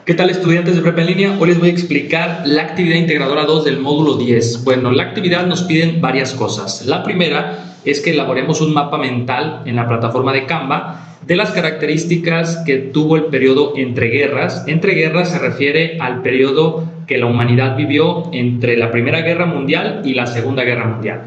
¿Qué tal, estudiantes de prepa en línea? Hoy les voy a explicar la actividad integradora 2 del módulo 10. Bueno, la actividad nos piden varias cosas. La primera es que elaboremos un mapa mental en la plataforma de Canva de las características que tuvo el periodo entre guerras. Entre guerras se refiere al periodo que la humanidad vivió entre la Primera Guerra Mundial y la Segunda Guerra Mundial.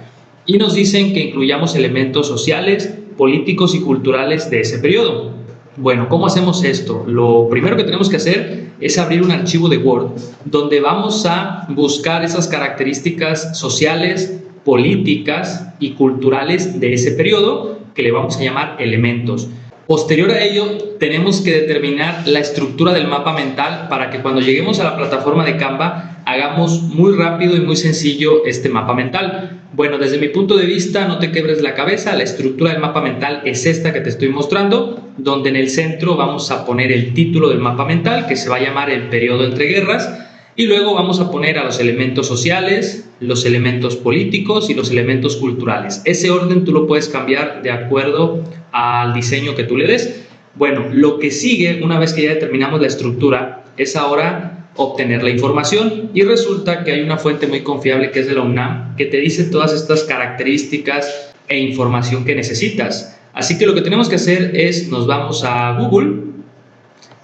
Y nos dicen que incluyamos elementos sociales, políticos y culturales de ese periodo. Bueno, ¿cómo hacemos esto? Lo primero que tenemos que hacer es abrir un archivo de Word donde vamos a buscar esas características sociales, políticas y culturales de ese periodo que le vamos a llamar elementos. Posterior a ello, tenemos que determinar la estructura del mapa mental para que cuando lleguemos a la plataforma de Canva hagamos muy rápido y muy sencillo este mapa mental. Bueno, desde mi punto de vista, no te quebres la cabeza, la estructura del mapa mental es esta que te estoy mostrando, donde en el centro vamos a poner el título del mapa mental, que se va a llamar el periodo entre guerras, y luego vamos a poner a los elementos sociales, los elementos políticos y los elementos culturales. Ese orden tú lo puedes cambiar de acuerdo al diseño que tú le des. Bueno, lo que sigue, una vez que ya determinamos la estructura, es ahora obtener la información, y resulta que hay una fuente muy confiable que es de la UNAM que te dice todas estas características e información que necesitas. Así que lo que tenemos que hacer es, nos vamos a Google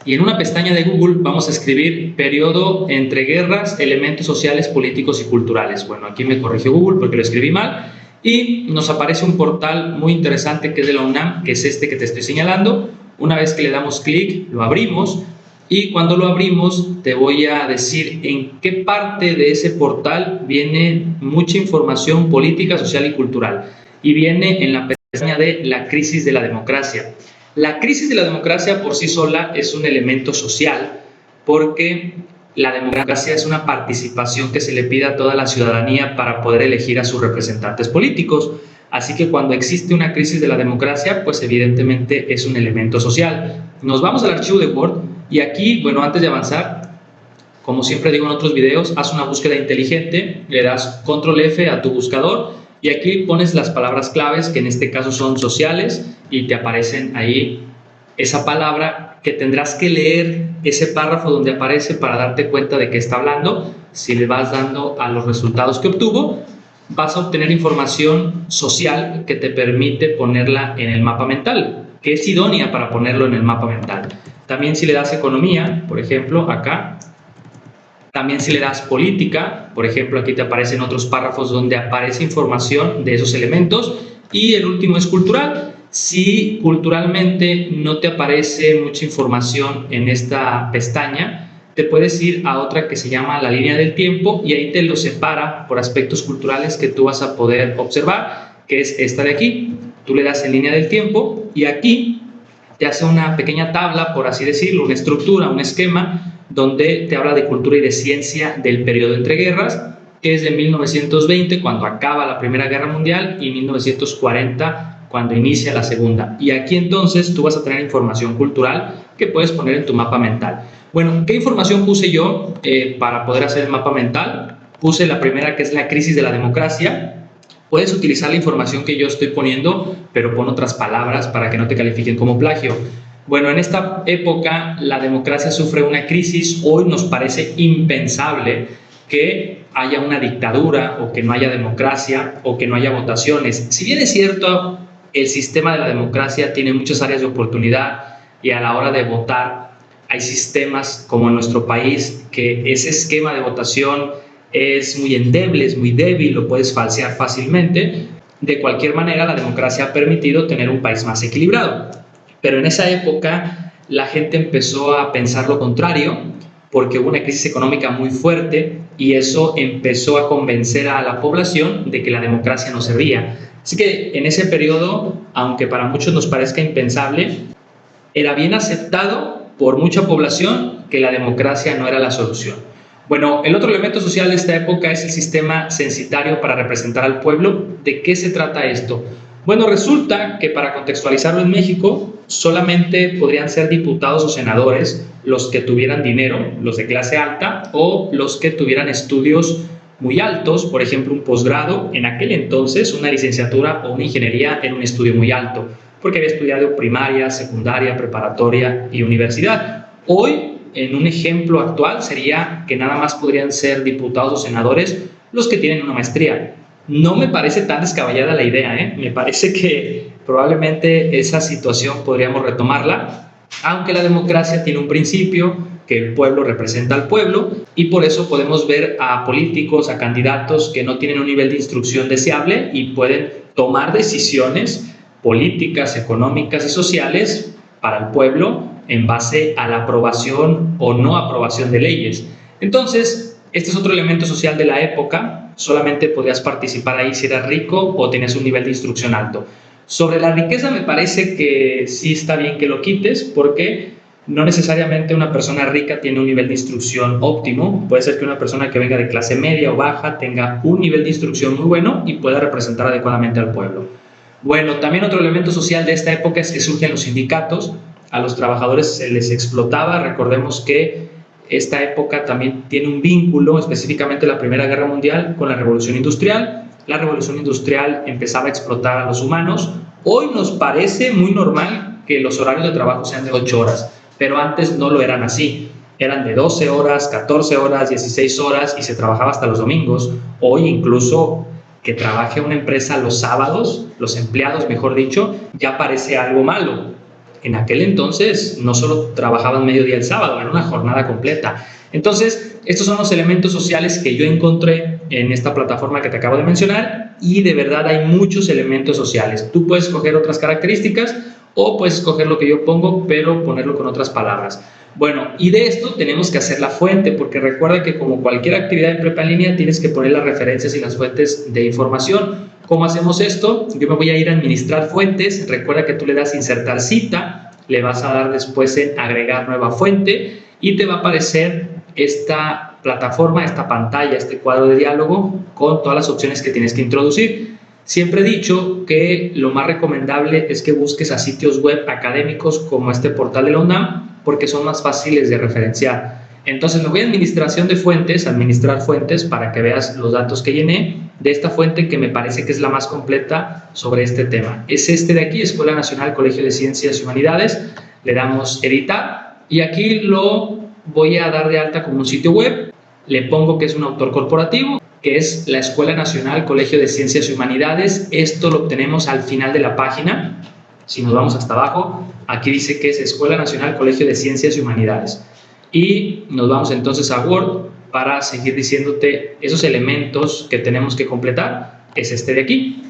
y en una pestaña de Google vamos a escribir periodo entre guerras, elementos sociales, políticos y culturales. Bueno, aquí me corrigió Google porque lo escribí mal y nos aparece un portal muy interesante que es de la UNAM, que es este que te estoy señalando. Una vez que le damos clic, lo abrimos. Y cuando lo abrimos te voy a decir en qué parte de ese portal viene mucha información política, social y cultural. Y viene en la pestaña de la crisis de la democracia. La crisis de la democracia por sí sola es un elemento social porque la democracia es una participación que se le pide a toda la ciudadanía para poder elegir a sus representantes políticos. Así que cuando existe una crisis de la democracia, pues evidentemente es un elemento social. Nos vamos al archivo de Word. Y aquí, bueno, antes de avanzar, como siempre digo en otros videos, haz una búsqueda inteligente, le das control F a tu buscador y aquí pones las palabras claves, que en este caso son sociales, y te aparecen ahí esa palabra que tendrás que leer ese párrafo donde aparece para darte cuenta de qué está hablando. Si le vas dando a los resultados que obtuvo, vas a obtener información social que te permite ponerla en el mapa mental, que es idónea para ponerlo en el mapa mental. También si le das economía, por ejemplo, acá. También si le das política, por ejemplo, aquí te aparecen otros párrafos donde aparece información de esos elementos. Y el último es cultural. Si culturalmente no te aparece mucha información en esta pestaña, te puedes ir a otra que se llama la línea del tiempo y ahí te lo separa por aspectos culturales que tú vas a poder observar, que es esta de aquí. Tú le das en línea del tiempo y aquí te hace una pequeña tabla, por así decirlo, una estructura, un esquema, donde te habla de cultura y de ciencia del periodo entre guerras, que es de 1920, cuando acaba la Primera Guerra Mundial, y 1940, cuando inicia la Segunda. Y aquí entonces tú vas a tener información cultural que puedes poner en tu mapa mental. Bueno, ¿qué información puse yo para poder hacer el mapa mental? Puse la primera, que es la crisis de la democracia. Puedes utilizar la información que yo estoy poniendo, pero pon otras palabras para que no te califiquen como plagio. Bueno, en esta época la democracia sufre una crisis. Hoy nos parece impensable que haya una dictadura o que no haya democracia o que no haya votaciones. Si bien es cierto, el sistema de la democracia tiene muchas áreas de oportunidad y a la hora de votar hay sistemas como en nuestro país que ese esquema de votación es muy endeble, es muy débil, lo puedes falsear fácilmente. De cualquier manera, la democracia ha permitido tener un país más equilibrado. Pero en esa época la gente empezó a pensar lo contrario porque hubo una crisis económica muy fuerte y eso empezó a convencer a la población de que la democracia no servía. Así que en ese periodo, aunque para muchos nos parezca impensable, era bien aceptado por mucha población que la democracia no era la solución. Bueno, el otro elemento social de esta época es el sistema censitario para representar al pueblo. ¿De qué se trata esto? Bueno, resulta que para contextualizarlo en México, solamente podrían ser diputados o senadores los que tuvieran dinero, los de clase alta, o los que tuvieran estudios muy altos, por ejemplo, un posgrado. En aquel entonces, una licenciatura o una ingeniería era un estudio muy alto, porque había estudiado primaria, secundaria, preparatoria y universidad. Hoy en un ejemplo actual sería que nada más podrían ser diputados o senadores los que tienen una maestría. No me parece tan descabellada la idea, ¿eh? Me parece que probablemente esa situación podríamos retomarla, aunque la democracia tiene un principio, que el pueblo representa al pueblo, y por eso podemos ver a políticos, a candidatos que no tienen un nivel de instrucción deseable y pueden tomar decisiones políticas, económicas y sociales para el pueblo en base a la aprobación o no aprobación de leyes. Entonces, este es otro elemento social de la época. Solamente podías participar ahí si eras rico o tenías un nivel de instrucción alto. Sobre la riqueza me parece que sí está bien que lo quites, porque no necesariamente una persona rica tiene un nivel de instrucción óptimo. Puede ser que una persona que venga de clase media o baja tenga un nivel de instrucción muy bueno y pueda representar adecuadamente al pueblo. Bueno, también otro elemento social de esta época es que surgen los sindicatos. A los trabajadores se les explotaba. Recordemos que esta época también tiene un vínculo, específicamente la Primera Guerra Mundial, con la Revolución Industrial. La Revolución Industrial empezaba a explotar a los humanos. Hoy nos parece muy normal que los horarios de trabajo sean de 8 horas, pero antes no lo eran así. Eran de 12 horas, 14 horas, 16 horas y se trabajaba hasta los domingos. Hoy incluso que trabaje una empresa los sábados, los empleados, mejor dicho, ya parece algo malo. En aquel entonces no solo trabajaban mediodía el sábado, era una jornada completa. Entonces, estos son los elementos sociales que yo encontré en esta plataforma que te acabo de mencionar, y de verdad hay muchos elementos sociales. Tú puedes escoger otras características o puedes escoger lo que yo pongo, pero ponerlo con otras palabras. Bueno, y de esto tenemos que hacer la fuente, porque recuerda que como cualquier actividad de prepa en línea tienes que poner las referencias y las fuentes de información. ¿Cómo hacemos esto? Yo me voy a ir a administrar fuentes. Recuerda que tú le das insertar cita, le vas a dar después en agregar nueva fuente y te va a aparecer esta plataforma, esta pantalla, este cuadro de diálogo con todas las opciones que tienes que introducir. Siempre he dicho que lo más recomendable es que busques a sitios web académicos como este portal de la UNAM, porque son más fáciles de referenciar. Entonces me voy a administración de fuentes, administrar fuentes, para que veas los datos que llené de esta fuente que me parece que es la más completa sobre este tema. Es este de aquí, Escuela Nacional Colegio de Ciencias y Humanidades. Le damos editar y aquí lo voy a dar de alta como un sitio web. Le pongo que es un autor corporativo, que es la Escuela Nacional Colegio de Ciencias y Humanidades. Esto lo obtenemos al final de la página. Si nos vamos hasta abajo, aquí dice que es Escuela Nacional Colegio de Ciencias y Humanidades. Y nos vamos entonces a Word para seguir diciéndote esos elementos que tenemos que completar. Es este de aquí.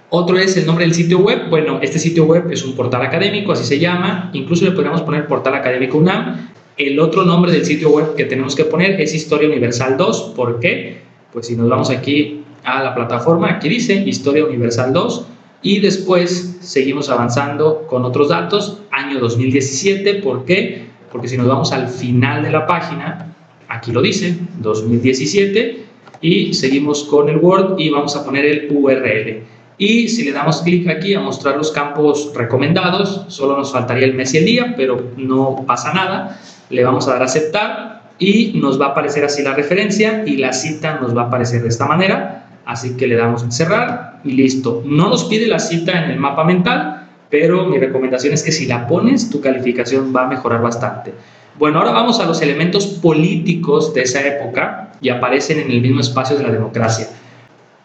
Otro es el nombre del sitio web. Bueno, este sitio web es un portal académico, así se llama. Incluso le podríamos poner Portal Académico UNAM. El otro nombre del sitio web que tenemos que poner es Historia Universal 2. ¿Por qué? Pues si nos vamos aquí a la plataforma, aquí dice Historia Universal 2. Y después seguimos avanzando con otros datos. Año 2017. ¿Por qué? Porque si nos vamos al final de la página, aquí lo dice, 2017, y seguimos con el Word y vamos a poner el URL. Y si le damos clic aquí a mostrar los campos recomendados, solo nos faltaría el mes y el día, pero no pasa nada. Le vamos a dar a aceptar y nos va a aparecer así la referencia y la cita nos va a aparecer de esta manera. Así que le damos en cerrar y listo. No nos pide la cita en el mapa mental, pero mi recomendación es que si la pones, tu calificación va a mejorar bastante. Bueno, ahora vamos a los elementos políticos de esa época y aparecen en el mismo espacio de la democracia.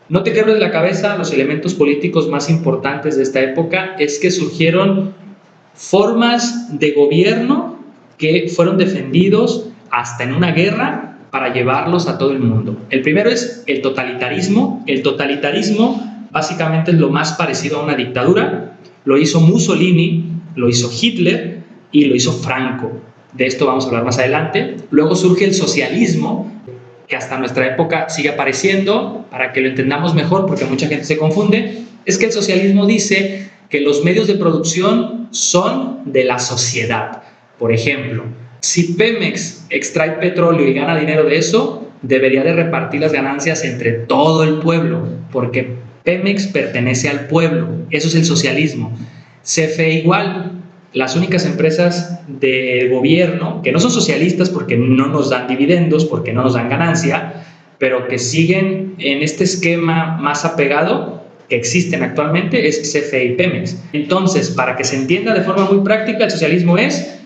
No te quebres la cabeza, los elementos políticos más importantes de esta época es que surgieron formas de gobierno que fueron defendidos hasta en una guerra para llevarlos a todo el mundo. El primero es el totalitarismo. El totalitarismo básicamente es lo más parecido a una dictadura. Lo hizo Mussolini, lo hizo Hitler y lo hizo Franco. De esto vamos a hablar más adelante. Luego surge el socialismo, que hasta nuestra época sigue apareciendo. Para que lo entendamos mejor, porque mucha gente se confunde, es que el socialismo dice que los medios de producción son de la sociedad. Por ejemplo, si Pemex extrae petróleo y gana dinero de eso, debería de repartir las ganancias entre todo el pueblo, porque Pemex pertenece al pueblo. Eso es el socialismo. CFE igual. Las únicas empresas del gobierno que no son socialistas porque no nos dan dividendos, porque no nos dan ganancia, pero que siguen en este esquema más apegado que existen actualmente, es CFE y Pemex. Entonces, para que se entienda de forma muy práctica, el socialismo es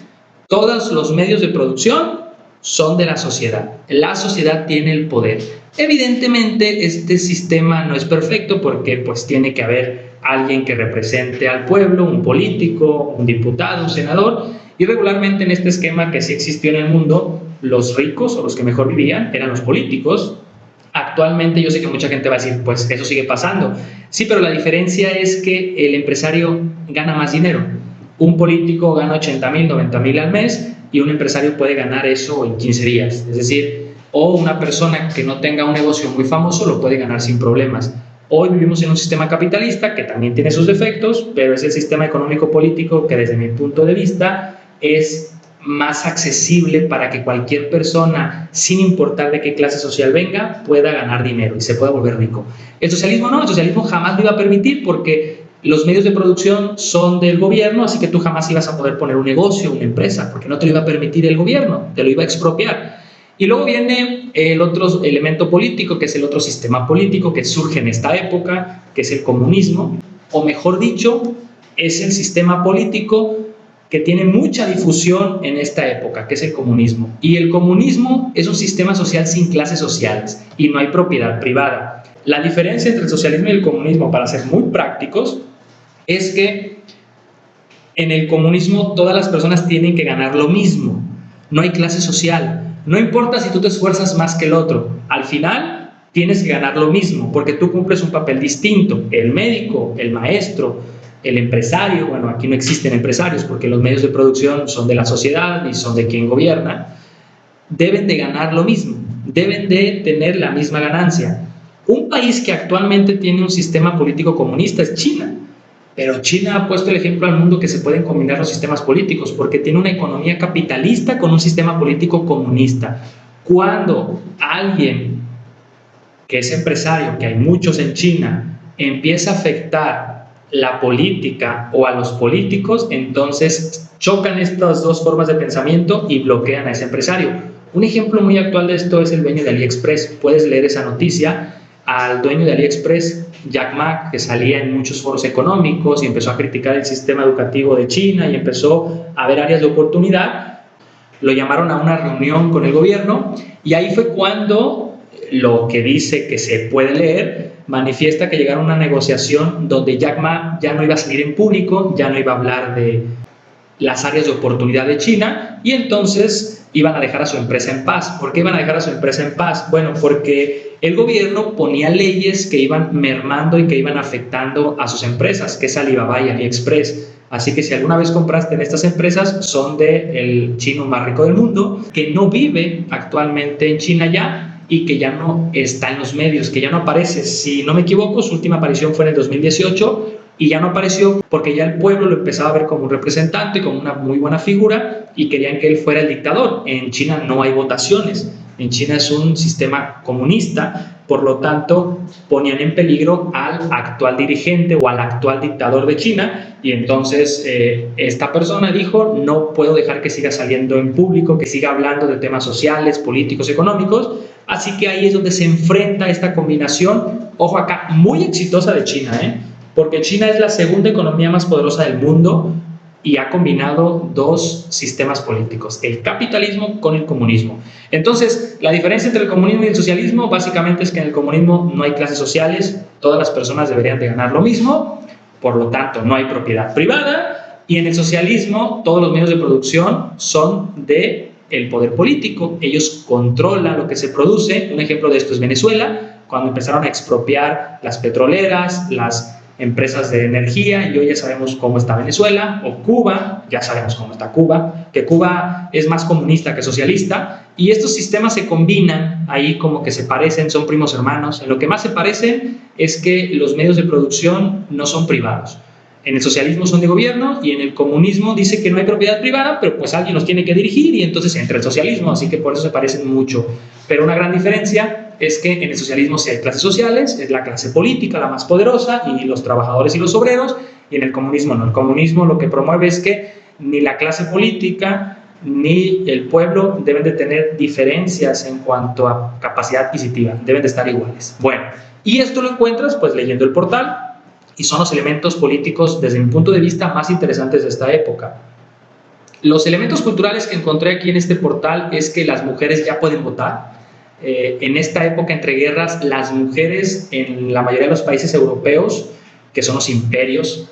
todos los medios de producción son de la sociedad. La sociedad tiene el poder. Evidentemente, este sistema no es perfecto porque pues tiene que haber alguien que represente al pueblo, un político, un diputado, un senador, y regularmente en este esquema que sí existió en el mundo, los ricos o los que mejor vivían eran los políticos. Actualmente yo sé que mucha gente va a decir, pues eso sigue pasando. Sí, pero la diferencia es que el empresario gana más dinero. Un político gana 80,000, 90,000 al mes y un empresario puede ganar eso en 15 días. Es decir, o una persona que no tenga un negocio muy famoso lo puede ganar sin problemas. Hoy vivimos en un sistema capitalista que también tiene sus defectos, pero es el sistema económico-político que desde mi punto de vista es más accesible para que cualquier persona, sin importar de qué clase social venga, pueda ganar dinero y se pueda volver rico. El socialismo no, el socialismo jamás lo iba a permitir porque los medios de producción son del gobierno, así que tú jamás ibas a poder poner un negocio, una empresa, porque no te lo iba a permitir el gobierno, te lo iba a expropiar. Y luego viene el otro elemento político, que es el otro sistema político que surge en esta época, que es el comunismo, o mejor dicho, es el sistema político que tiene mucha difusión en esta época, que es el comunismo. Y el comunismo es un sistema social sin clases sociales y no hay propiedad privada. La diferencia entre el socialismo y el comunismo, para ser muy prácticos, es que en el comunismo todas las personas tienen que ganar lo mismo. No hay clase social. No importa si tú te esfuerzas más que el otro. Al final tienes que ganar lo mismo porque tú cumples un papel distinto. El médico, el maestro, el empresario, bueno, aquí no existen empresarios porque los medios de producción son de la sociedad y son de quien gobierna, deben de ganar lo mismo, deben de tener la misma ganancia. Un país que actualmente tiene un sistema político comunista es China, pero China ha puesto el ejemplo al mundo que se pueden combinar los sistemas políticos porque tiene una economía capitalista con un sistema político comunista. Cuando alguien que es empresario, que hay muchos en China, empieza a afectar la política o a los políticos, entonces chocan estas dos formas de pensamiento y bloquean a ese empresario. Un ejemplo muy actual de esto es el dueño de AliExpress. Puedes leer esa noticia. Al dueño de AliExpress, Jack Ma, que salía en muchos foros económicos y empezó a criticar el sistema educativo de China y empezó a ver áreas de oportunidad, lo llamaron a una reunión con el gobierno y ahí fue cuando lo que dice que se puede leer manifiesta que llegaron a una negociación donde Jack Ma ya no iba a salir en público, ya no iba a hablar de las áreas de oportunidad de China y entonces iban a dejar a su empresa en paz. ¿Por qué iban a dejar a su empresa en paz? Bueno, porque el gobierno ponía leyes que iban mermando y que iban afectando a sus empresas, que es Alibaba y AliExpress. Así que si alguna vez compraste en estas empresas, son del chino más rico del mundo, que no vive actualmente en China ya y que ya no está en los medios, que ya no aparece. Si no me equivoco, su última aparición fue en el 2018 y ya no apareció porque ya el pueblo lo empezaba a ver como un representante, como una muy buena figura y querían que él fuera el dictador. En China no hay votaciones, en China es un sistema comunista, por lo tanto ponían en peligro al actual dirigente o al actual dictador de China y entonces esta persona dijo: no puedo dejar que siga saliendo en público, que siga hablando de temas sociales, políticos, económicos. Así que ahí es donde se enfrenta esta combinación, ojo acá, muy exitosa de China, porque China es la segunda economía más poderosa del mundo y ha combinado dos sistemas políticos, el capitalismo con el comunismo. Entonces, la diferencia entre el comunismo y el socialismo básicamente es que en el comunismo no hay clases sociales, todas las personas deberían de ganar lo mismo, por lo tanto no hay propiedad privada, y en el socialismo todos los medios de producción son de el poder político, ellos controlan lo que se produce. Un ejemplo de esto es Venezuela, cuando empezaron a expropiar las petroleras, las empresas de energía, y hoy ya sabemos cómo está Venezuela, o Cuba, ya sabemos cómo está Cuba, que Cuba es más comunista que socialista, y estos sistemas se combinan ahí como que se parecen, son primos hermanos. En lo que más se parecen es que los medios de producción no son privados. En el socialismo son de gobierno y en el comunismo dice que no hay propiedad privada, pero pues alguien los tiene que dirigir y entonces entra el socialismo, así que por eso se parecen mucho. Pero una gran diferencia es que en el socialismo sí hay clases sociales, es la clase política la más poderosa y los trabajadores y los obreros, y en el comunismo no. El comunismo lo que promueve es que ni la clase política ni el pueblo deben de tener diferencias en cuanto a capacidad adquisitiva, deben de estar iguales. Bueno, y esto lo encuentras pues leyendo el portal, y son los elementos políticos desde mi punto de vista más interesantes de esta época. Los elementos culturales que encontré aquí en este portal es que las mujeres ya pueden votar. En esta época entre guerras, las mujeres en la mayoría de los países europeos, que son los imperios,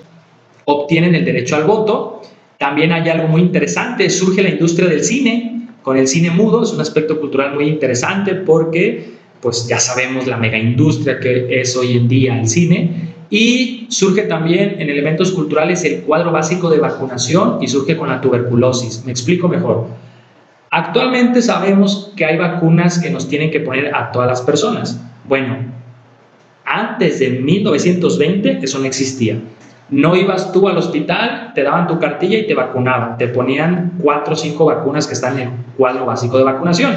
obtienen el derecho al voto. También hay algo muy interesante, surge la industria del cine, con el cine mudo. Es un aspecto cultural muy interesante porque pues ya sabemos la mega industria que es hoy en día el cine. Y surge también en elementos culturales el cuadro básico de vacunación y surge con la tuberculosis. Me explico mejor. Actualmente sabemos que hay vacunas que nos tienen que poner a todas las personas. Bueno, antes de 1920 eso no existía. No ibas tú al hospital, te daban tu cartilla y te vacunaban. Te ponían 4 o 5 vacunas que están en el cuadro básico de vacunación.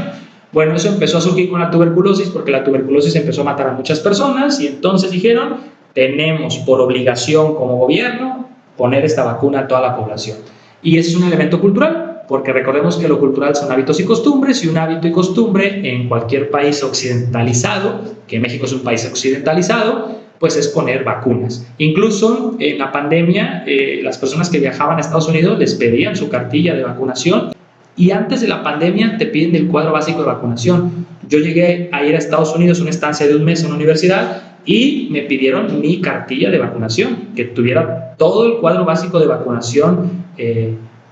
Bueno, eso empezó a surgir con la tuberculosis porque la tuberculosis empezó a matar a muchas personas y entonces dijeron, tenemos por obligación como gobierno poner esta vacuna a toda la población. Y ese es un elemento cultural, porque recordemos que lo cultural son hábitos y costumbres, y un hábito y costumbre en cualquier país occidentalizado, que México es un país occidentalizado, pues es poner vacunas. Incluso en la pandemia, las personas que viajaban a Estados Unidos les pedían su cartilla de vacunación, y antes de la pandemia te piden el cuadro básico de vacunación. Yo llegué a ir a Estados Unidos una estancia de un mes en una universidad y me pidieron mi cartilla de vacunación, que tuviera todo el cuadro básico de vacunación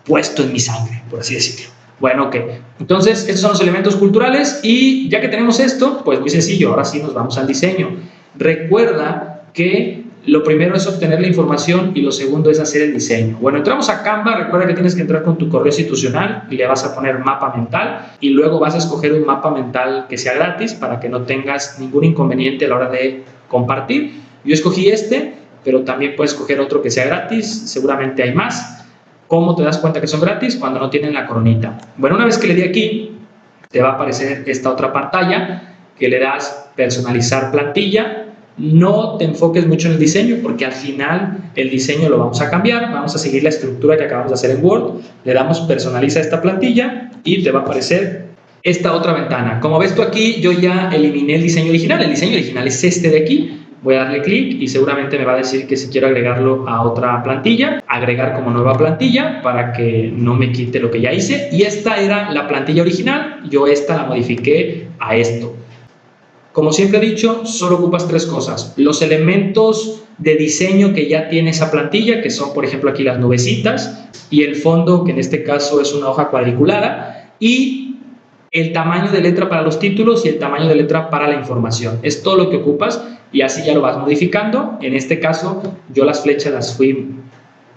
puesto en mi sangre, por así decirlo. Bueno, ok. Entonces, estos son los elementos culturales y ya que tenemos esto, pues muy sencillo, ahora sí nos vamos al diseño. Recuerda que lo primero es obtener la información y lo segundo es hacer el diseño. Bueno, entramos a Canva, recuerda que tienes que entrar con tu correo institucional y le vas a poner mapa mental y luego vas a escoger un mapa mental que sea gratis para que no tengas ningún inconveniente a la hora de compartir. Yo escogí este, pero también puedes escoger otro que sea gratis, seguramente hay más. ¿Cómo te das cuenta que son gratis? Cuando no tienen la coronita. Bueno, una vez que le di aquí, te va a aparecer esta otra pantalla que le das personalizar plantilla. No te enfoques mucho en el diseño porque al final el diseño lo vamos a cambiar, vamos a seguir la estructura que acabamos de hacer en Word, le damos personaliza esta plantilla y te va a aparecer esta otra ventana. Como ves tú aquí, yo ya eliminé el diseño original es este de aquí. Voy a darle clic y seguramente me va a decir que si quiero agregarlo a otra plantilla, agregar como nueva plantilla para que no me quite lo que ya hice. Y esta era la plantilla original, yo esta la modifiqué a esto. Como siempre he dicho, solo ocupas 3 cosas. Los elementos de diseño que ya tiene esa plantilla, que son por ejemplo aquí las nubecitas, y el fondo, que en este caso es una hoja cuadriculada, y el tamaño de letra para los títulos y el tamaño de letra para la información. Es todo lo que ocupas y así ya lo vas modificando. En este caso, yo las flechas las fui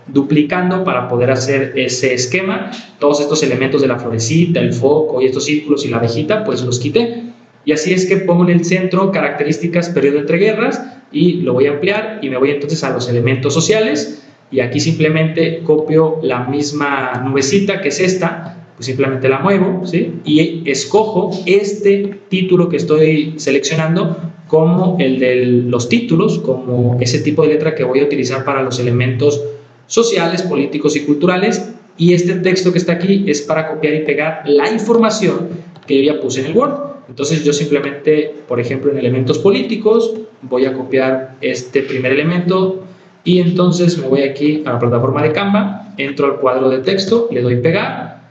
duplicando para poder hacer ese esquema. Todos estos elementos de la florecita, el foco y estos círculos y la abejita, pues los quité. Y así es que pongo en el centro características periodo entre guerras y lo voy a ampliar y me voy entonces a los elementos sociales y aquí simplemente copio la misma nubecita que es esta, pues simplemente la muevo, ¿sí? Y escojo este título que estoy seleccionando como el de los títulos, como ese tipo de letra que voy a utilizar para los elementos sociales, políticos y culturales, y este texto que está aquí es para copiar y pegar la información que yo ya puse en el Word. Entonces yo simplemente, por ejemplo, en elementos políticos, voy a copiar este primer elemento y entonces me voy aquí a la plataforma de Canva, entro al cuadro de texto, le doy pegar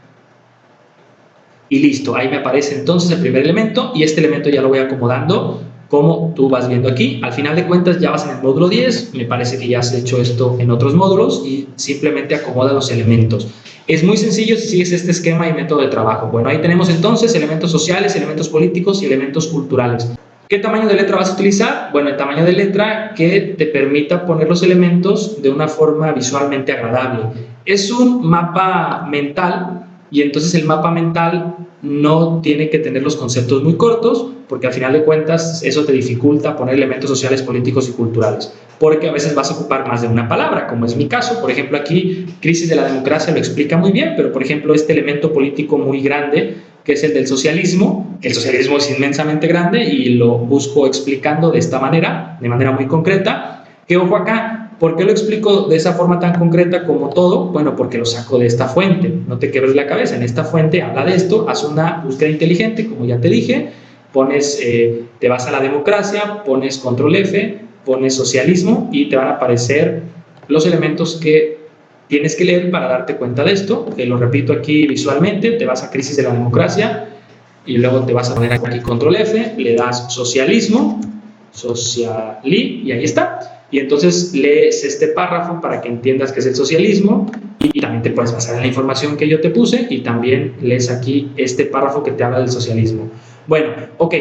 y listo. Ahí me aparece entonces el primer elemento y este elemento ya lo voy acomodando como tú vas viendo aquí. Al final de cuentas ya vas en el módulo 10, me parece que ya has hecho esto en otros módulos y simplemente acomoda los elementos. Es muy sencillo si sigues este esquema y método de trabajo. Bueno, ahí tenemos entonces elementos sociales, elementos políticos y elementos culturales. ¿Qué tamaño de letra vas a utilizar? Bueno, el tamaño de letra que te permita poner los elementos de una forma visualmente agradable. Es un mapa mental y entonces el mapa mental no tiene que tener los conceptos muy cortos porque al final de cuentas eso te dificulta poner elementos sociales, políticos y culturales porque a veces vas a ocupar más de una palabra, como es mi caso. Por ejemplo, aquí crisis de la democracia lo explica muy bien, pero por ejemplo este elemento político muy grande que es el del socialismo, el socialismo es inmensamente grande y lo busco explicando de esta manera, de manera muy concreta, que ojo acá, ¿por qué lo explico de esa forma tan concreta como todo? Bueno, porque lo saco de esta fuente, no te quebres la cabeza, en esta fuente habla de esto, haz una búsqueda inteligente, como ya te dije, pones, te vas a la democracia, pones control F, pones socialismo y te van a aparecer los elementos que tienes que leer para darte cuenta de esto. Te lo repito aquí visualmente, te vas a Crisis de la Democracia y luego te vas a poner aquí control F, le das socialismo, y ahí está. Y entonces lees este párrafo para que entiendas qué es el socialismo y también te puedes basar en la información que yo te puse y también lees aquí este párrafo que te habla del socialismo. Bueno, ok,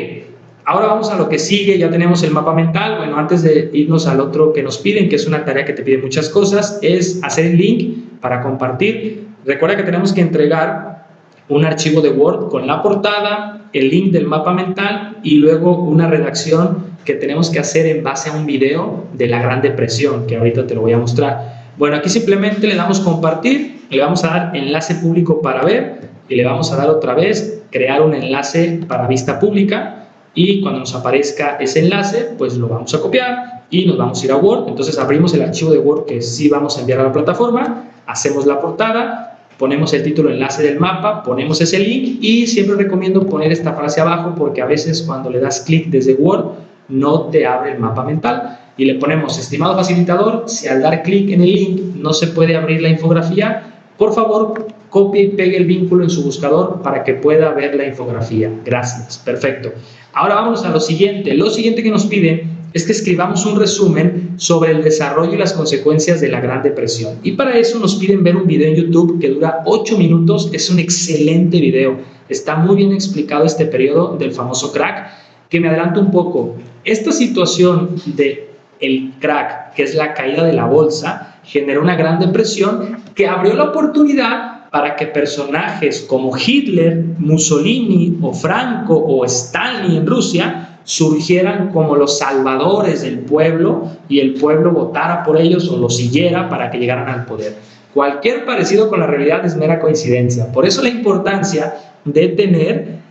ahora vamos a lo que sigue. Ya tenemos el mapa mental. Bueno, antes de irnos al otro que nos piden, que es una tarea que te pide muchas cosas, es hacer el link para compartir. Recuerda que tenemos que entregar un archivo de Word con la portada, el link del mapa mental y luego una redacción que tenemos que hacer en base a un video de la Gran Depresión, que ahorita te lo voy a mostrar. Bueno, aquí simplemente le damos compartir, le vamos a dar enlace público para ver y le vamos a dar otra vez crear un enlace para vista pública y cuando nos aparezca ese enlace, pues lo vamos a copiar y nos vamos a ir a Word. Entonces abrimos el archivo de Word que sí vamos a enviar a la plataforma, hacemos la portada, ponemos el título, enlace del mapa, ponemos ese link y siempre recomiendo poner esta frase abajo porque a veces cuando le das clic desde Word no te abre el mapa mental y le ponemos: estimado facilitador, si al dar clic en el link no se puede abrir la infografía, por favor copie y pegue el vínculo en su buscador para que pueda ver la infografía. Gracias, perfecto. Ahora vamos a lo siguiente. Lo siguiente que nos piden es que escribamos un resumen sobre el desarrollo y las consecuencias de la Gran Depresión. Y para eso nos piden ver un video en YouTube que dura 8 minutos. Es un excelente video. Está muy bien explicado este periodo del famoso crack, que me adelanto un poco. Esta situación del crack, que es la caída de la bolsa, generó una Gran Depresión que abrió la oportunidad para que personajes como Hitler, Mussolini o Franco o Stalin en Rusia surgieran como los salvadores del pueblo y el pueblo votara por ellos o los siguiera para que llegaran al poder. Cualquier parecido con la realidad es mera coincidencia. Por eso la importancia de tener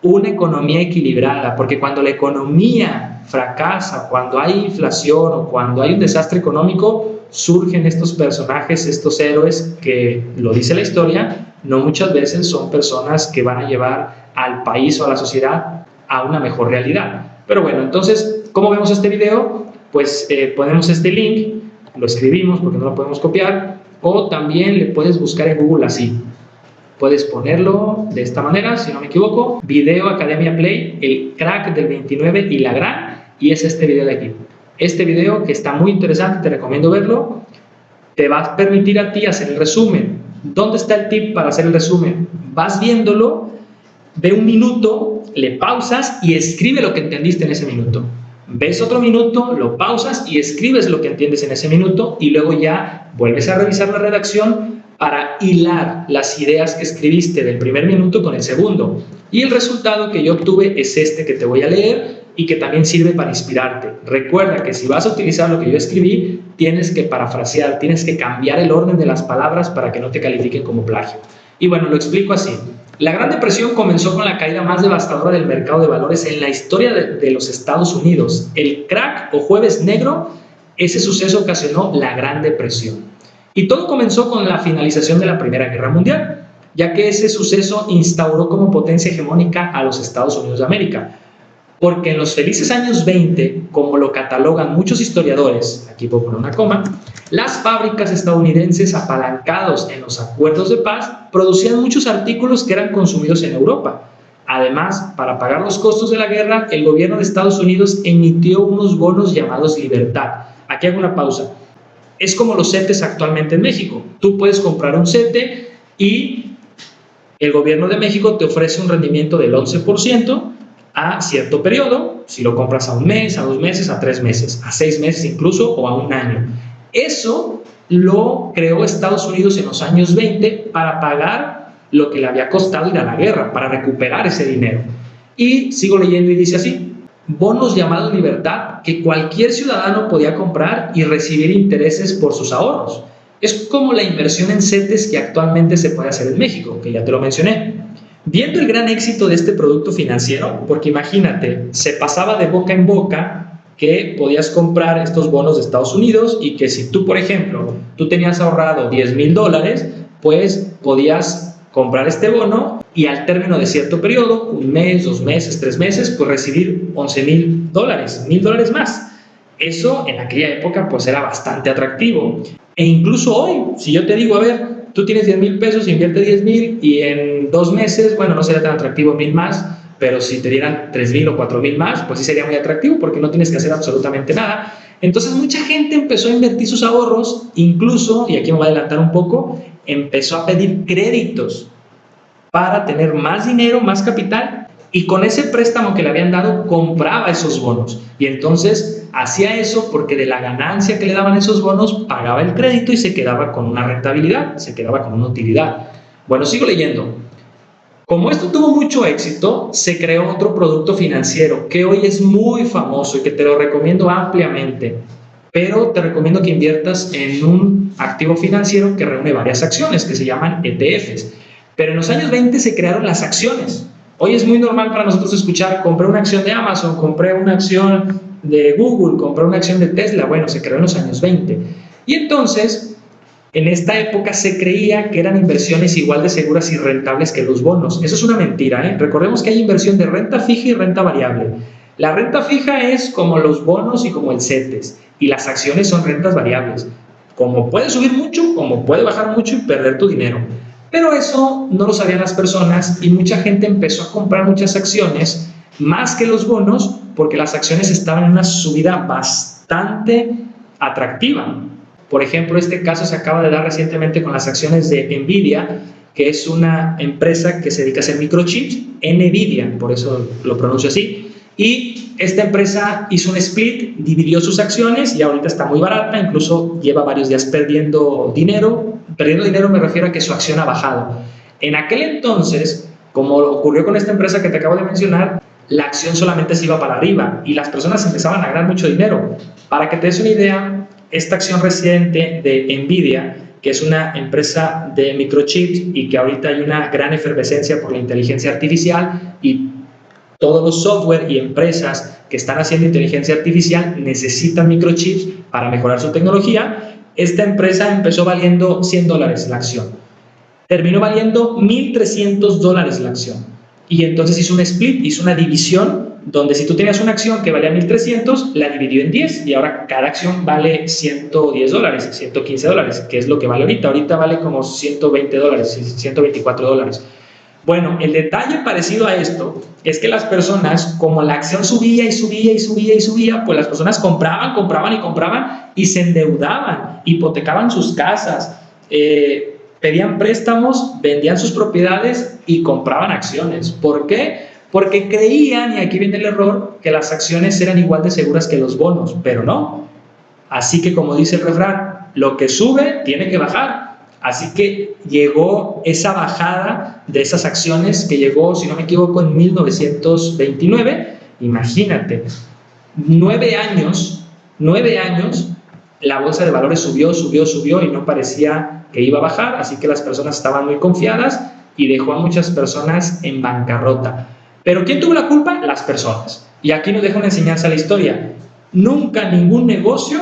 una economía equilibrada, porque cuando la economía fracasa, cuando hay inflación o cuando hay un desastre económico, surgen estos personajes, estos héroes que, lo dice la historia, no muchas veces son personas que van a llevar al país o a la sociedad a una mejor realidad. Pero bueno, entonces, ¿cómo vemos este video? Pues ponemos este link, lo escribimos porque no lo podemos copiar, o también le puedes buscar en Google así. Puedes ponerlo de esta manera, si no me equivoco, Video Academia Play, el crack del 29 y la gran, y es este video de aquí. Este video que está muy interesante, te recomiendo verlo, te va a permitir a ti hacer el resumen. ¿Dónde está el tip para hacer el resumen? Vas viéndolo, ve un minuto, le pausas y escribe lo que entendiste en ese minuto. Ves otro minuto, lo pausas y escribes lo que entiendes en ese minuto y luego ya vuelves a revisar la redacción para hilar las ideas que escribiste del primer minuto con el segundo. Y el resultado que yo obtuve es este que te voy a leer y que también sirve para inspirarte. Recuerda que si vas a utilizar lo que yo escribí, tienes que parafrasear, tienes que cambiar el orden de las palabras para que no te califiquen como plagio. Y bueno, lo explico así. La Gran Depresión comenzó con la caída más devastadora del mercado de valores en la historia de los Estados Unidos. El crack o jueves negro, ese suceso ocasionó la Gran Depresión. Y todo comenzó con la finalización de la Primera Guerra Mundial, ya que ese suceso instauró como potencia hegemónica a los Estados Unidos de América. Porque en los felices años 20, como lo catalogan muchos historiadores, aquí puedo poner una coma, las fábricas estadounidenses apalancados en los acuerdos de paz producían muchos artículos que eran consumidos en Europa. Además, para pagar los costos de la guerra, el gobierno de Estados Unidos emitió unos bonos llamados Libertad. Aquí hago una pausa. Es como los CETES actualmente en México. Tú puedes comprar un CETE y el gobierno de México te ofrece un rendimiento del 11% a cierto periodo, si lo compras a un mes, a 2 meses, a 3 meses, a 6 meses incluso o a 1 año. Eso lo creó Estados Unidos en los años 20 para pagar lo que le había costado ir a la guerra, para recuperar ese dinero. Y sigo leyendo y dice así: bonos llamados Libertad que cualquier ciudadano podía comprar y recibir intereses por sus ahorros. Es como la inversión en CETES que actualmente se puede hacer en México, que ya te lo mencioné. Viendo el gran éxito de este producto financiero, porque imagínate, se pasaba de boca en boca que podías comprar estos bonos de Estados Unidos y que si tú, por ejemplo, tú tenías ahorrado $10,000, pues podías comprar este bono y al término de cierto periodo, 1 mes, 2 meses, 3 meses, pues recibir $11,000, $1,000 más. Eso en aquella época pues era bastante atractivo. E incluso hoy, si yo te digo, a ver, tú tienes 10,000 pesos, invierte 10,000 y en 2 meses, bueno, no sería tan atractivo 1,000 más, pero si te dieran 3,000 o 4,000 más, pues sí sería muy atractivo porque no tienes que hacer absolutamente nada. Entonces mucha gente empezó a invertir sus ahorros, incluso, y aquí me voy a adelantar un poco, empezó a pedir créditos para tener más dinero, más capital, y con ese préstamo que le habían dado compraba esos bonos. Y entonces hacía eso porque de la ganancia que le daban esos bonos pagaba el crédito y se quedaba con una rentabilidad, se quedaba con una utilidad. Bueno, sigo leyendo. Como esto tuvo mucho éxito, se creó otro producto financiero que hoy es muy famoso y que te lo recomiendo ampliamente, pero te recomiendo que inviertas en un activo financiero que reúne varias acciones que se llaman ETFs. Pero en los años 20 se crearon las acciones. Hoy es muy normal para nosotros escuchar, compré una acción de Amazon, compré una acción de Google, compré una acción de Tesla. Bueno, se creó en los años 20. Y entonces, en esta época se creía que eran inversiones igual de seguras y rentables que los bonos. Eso es una mentira, ¿eh? Recordemos que hay inversión de renta fija y renta variable. La renta fija es como los bonos y como el CETES, y las acciones son rentas variables. Como puede subir mucho, como puede bajar mucho y perder tu dinero. Pero eso no lo sabían las personas y mucha gente empezó a comprar muchas acciones más que los bonos porque las acciones estaban en una subida bastante atractiva. Por ejemplo, este caso se acaba de dar recientemente con las acciones de Nvidia, que es una empresa que se dedica a hacer microchips, Nvidia, por eso lo pronuncio así, y esta empresa hizo un split, dividió sus acciones y ahorita está muy barata, incluso lleva varios días perdiendo dinero. Perdiendo dinero me refiero a que su acción ha bajado. En aquel entonces, como ocurrió con esta empresa que te acabo de mencionar, la acción solamente se iba para arriba y las personas empezaban a ganar mucho dinero. Para que te des una idea, esta acción reciente de Nvidia, que es una empresa de microchips y que ahorita hay una gran efervescencia por la inteligencia artificial y todos los software y empresas que están haciendo inteligencia artificial necesitan microchips para mejorar su tecnología. Esta empresa empezó valiendo $100 la acción. Terminó valiendo $1,300 la acción. Y entonces hizo un split, hizo una división, donde si tú tenías una acción que valía 1,300, la dividió en 10 y ahora cada acción vale $110, $115, que es lo que vale ahorita. Ahorita vale como $120, $124. Bueno, el detalle parecido a esto es que las personas, como la acción subía y subía y subía y subía, pues las personas compraban, compraban y compraban y se endeudaban, hipotecaban sus casas, pedían préstamos, vendían sus propiedades y compraban acciones. ¿Por qué? Porque creían, y aquí viene el error, que las acciones eran igual de seguras que los bonos, pero no. Así que, como dice el refrán, lo que sube tiene que bajar. Así que llegó esa bajada de esas acciones que llegó, si no me equivoco, en 1929. Imagínate, 9 años, la bolsa de valores subió y no parecía que iba a bajar, así que las personas estaban muy confiadas y dejó a muchas personas en bancarrota. ¿Pero quién tuvo la culpa? Las personas. Y aquí nos deja una enseñanza la historia. Nunca ningún negocio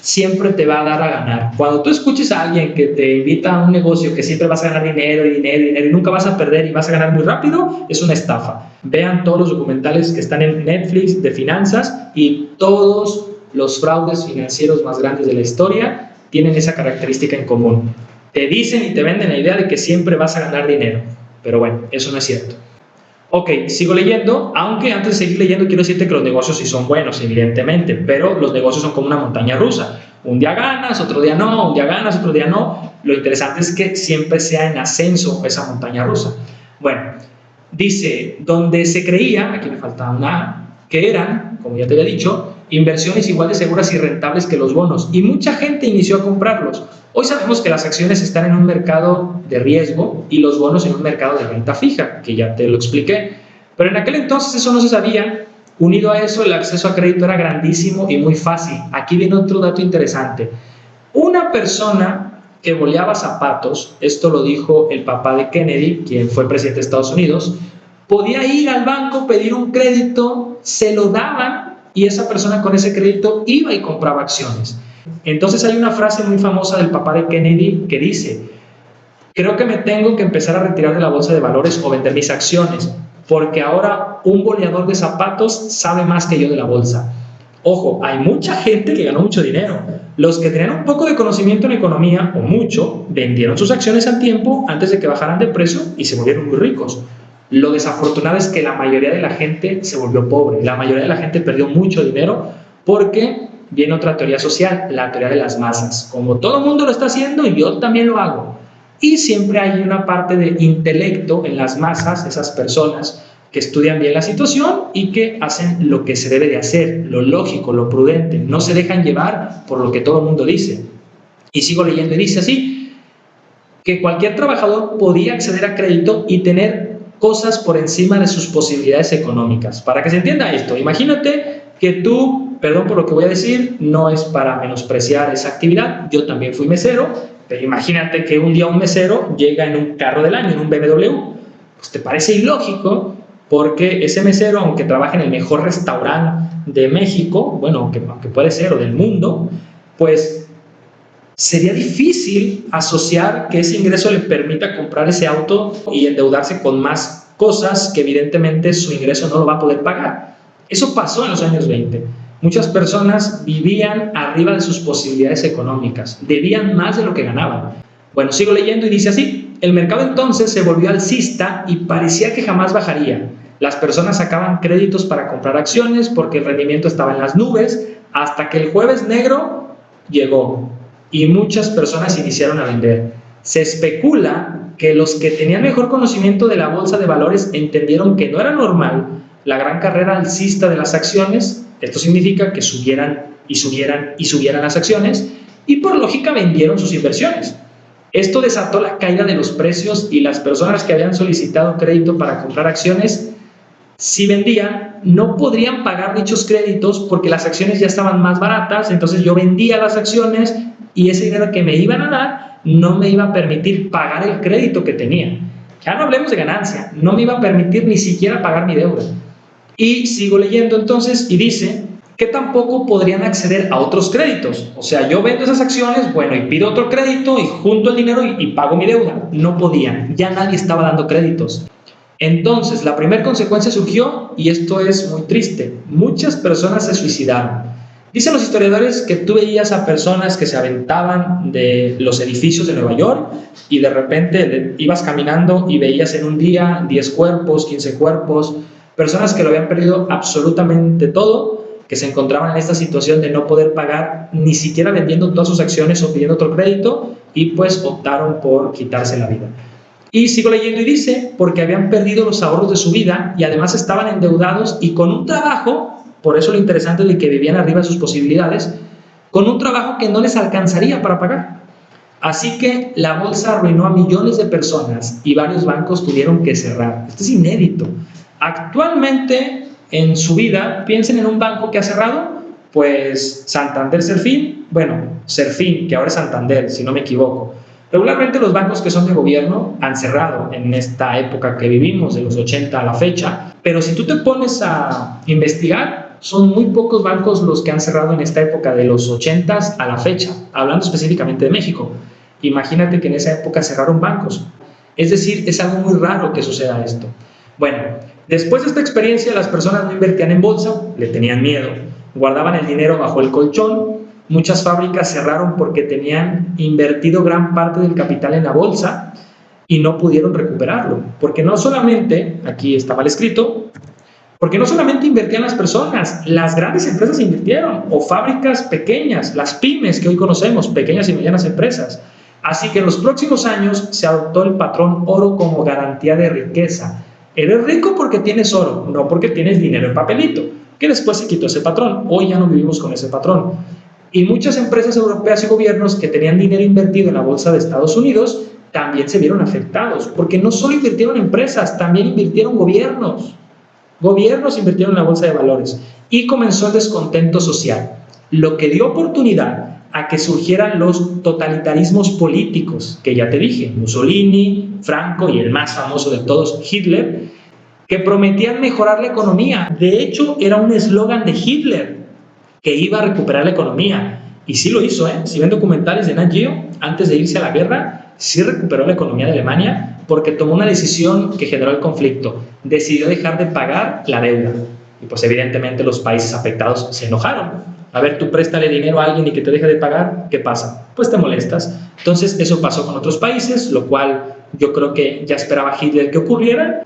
siempre te va a dar a ganar. Cuando tú escuches a alguien que te invita a un negocio que siempre vas a ganar dinero y dinero y dinero y nunca vas a perder y vas a ganar muy rápido, es una estafa. Vean todos los documentales que están en Netflix de finanzas y todos los fraudes financieros más grandes de la historia tienen esa característica en común. Te dicen y te venden la idea de que siempre vas a ganar dinero, pero bueno, eso no es cierto. Ok, sigo leyendo, aunque antes de seguir leyendo quiero decirte que los negocios sí son buenos, evidentemente, pero los negocios son como una montaña rusa. Un día ganas, otro día no, un día ganas, otro día no. Lo interesante es que siempre sea en ascenso esa montaña rusa. Bueno, dice, donde se creía, aquí me falta una A, que eran, como ya te había dicho, inversiones igual de seguras y rentables que los bonos, y mucha gente inició a comprarlos. Hoy sabemos que las acciones están en un mercado de riesgo y los bonos en un mercado de renta fija, que ya te lo expliqué. Pero en aquel entonces eso no se sabía. Unido a eso, el acceso a crédito era grandísimo y muy fácil. Aquí viene otro dato interesante. Una persona que boleaba zapatos, esto lo dijo el papá de Kennedy, quien fue presidente de Estados Unidos, podía ir al banco, pedir un crédito, se lo daban y esa persona con ese crédito iba y compraba acciones. Entonces hay una frase muy famosa del papá de Kennedy que dice: creo que me tengo que empezar a retirar de la bolsa de valores o vender mis acciones, porque ahora un boleador de zapatos sabe más que yo de la bolsa. Ojo, hay mucha gente que ganó mucho dinero. Los que tenían un poco de conocimiento en economía, o mucho, vendieron sus acciones a tiempo antes de que bajaran de precio y se volvieron muy ricos. Lo desafortunado es que la mayoría de la gente se volvió pobre. La mayoría de la gente perdió mucho dinero porque viene otra teoría social, la teoría de las masas. Como todo el mundo lo está haciendo, yo también lo hago. Y siempre hay una parte de intelecto en las masas, esas personas que estudian bien la situación y que hacen lo que se debe de hacer, lo lógico, lo prudente, no se dejan llevar por lo que todo el mundo dice. Y sigo leyendo y dice así, que cualquier trabajador podía acceder a crédito y tener cosas por encima de sus posibilidades económicas. Para que se entienda esto, imagínate que tú, perdón por lo que voy a decir, no es para menospreciar esa actividad, yo también fui mesero, pero imagínate que un día un mesero llega en un carro del año, en un BMW, pues te parece ilógico, porque ese mesero, aunque trabaje en el mejor restaurante de México, bueno, aunque puede ser, o del mundo, pues sería difícil asociar que ese ingreso le permita comprar ese auto y endeudarse con más cosas que evidentemente su ingreso no lo va a poder pagar. Eso pasó en los años 20. Muchas personas vivían arriba de sus posibilidades económicas, debían más de lo que ganaban. Bueno, sigo leyendo y dice así, el mercado entonces se volvió alcista y parecía que jamás bajaría. Las personas sacaban créditos para comprar acciones porque el rendimiento estaba en las nubes, hasta que el jueves negro llegó y muchas personas iniciaron a vender. Se especula que los que tenían mejor conocimiento de la bolsa de valores entendieron que no era normal la gran carrera alcista de las acciones. Esto significa que subieran y subieran y subieran las acciones y por lógica vendieron sus inversiones. Esto desató la caída de los precios y las personas que habían solicitado crédito para comprar acciones, si vendían, no podrían pagar dichos créditos porque las acciones ya estaban más baratas, entonces yo vendía las acciones y ese dinero que me iban a dar no me iba a permitir pagar el crédito que tenía. Ya no hablemos de ganancia, no me iba a permitir ni siquiera pagar mi deuda. Y sigo leyendo entonces y dice que tampoco podrían acceder a otros créditos. O sea, yo vendo esas acciones, bueno, y pido otro crédito y junto el dinero y pago mi deuda. No podían, ya nadie estaba dando créditos. Entonces, la primera consecuencia surgió, y esto es muy triste, muchas personas se suicidaron. Dicen los historiadores que tú veías a personas que se aventaban de los edificios de Nueva York y de repente ibas caminando y veías en un día 10 cuerpos, 15 cuerpos, personas que lo habían perdido absolutamente todo, que se encontraban en esta situación de no poder pagar ni siquiera vendiendo todas sus acciones o pidiendo otro crédito y pues optaron por quitarse la vida. Y sigo leyendo y dice, porque habían perdido los ahorros de su vida y además estaban endeudados y con un trabajo, por eso lo interesante de que vivían arriba de sus posibilidades, con un trabajo que no les alcanzaría para pagar. Así que la bolsa arruinó a millones de personas y varios bancos tuvieron que cerrar. Esto es inédito. Actualmente, en su vida, piensen en un banco que ha cerrado, pues Santander Serfín, bueno, Serfín, que ahora es Santander, si no me equivoco. Regularmente los bancos que son de gobierno han cerrado en esta época que vivimos, de los 80 a la fecha, pero si tú te pones a investigar, son muy pocos bancos los que han cerrado en esta época de los 80 a la fecha, hablando específicamente de México. Imagínate que en esa época cerraron bancos. Es decir, es algo muy raro que suceda esto. Bueno, después de esta experiencia las personas no invertían en bolsa, le tenían miedo, guardaban el dinero bajo el colchón. Muchas fábricas cerraron porque tenían invertido gran parte del capital en la bolsa y no pudieron recuperarlo. Porque no solamente, aquí está mal escrito, porque no solamente invertían las personas, las grandes empresas invirtieron, o fábricas pequeñas, las pymes que hoy conocemos, pequeñas y medianas empresas. Así que en los próximos años se adoptó el patrón oro como garantía de riqueza. Eres rico porque tienes oro, no porque tienes dinero en papelito, que después se quitó ese patrón. Hoy ya no vivimos con ese patrón. Y muchas empresas europeas y gobiernos que tenían dinero invertido en la bolsa de Estados Unidos también se vieron afectados, porque no solo invirtieron empresas, también invirtieron gobiernos. Gobiernos invirtieron en la bolsa de valores y comenzó el descontento social, lo que dio oportunidad a que surgieran los totalitarismos políticos, que ya te dije, Mussolini, Franco y el más famoso de todos, Hitler, que prometían mejorar la economía. De hecho, era un eslogan de Hitler, que iba a recuperar la economía. Y sí lo hizo, ¿eh? Si ven documentales de Nat Geo, antes de irse a la guerra, sí recuperó la economía de Alemania porque tomó una decisión que generó el conflicto. Decidió dejar de pagar la deuda. y pues evidentemente los países afectados se enojaron. A ver, tú préstale dinero a alguien y que te deje de pagar, ¿qué pasa? Pues te molestas. Entonces eso pasó con otros países, lo cual yo creo que ya esperaba Hitler que ocurriera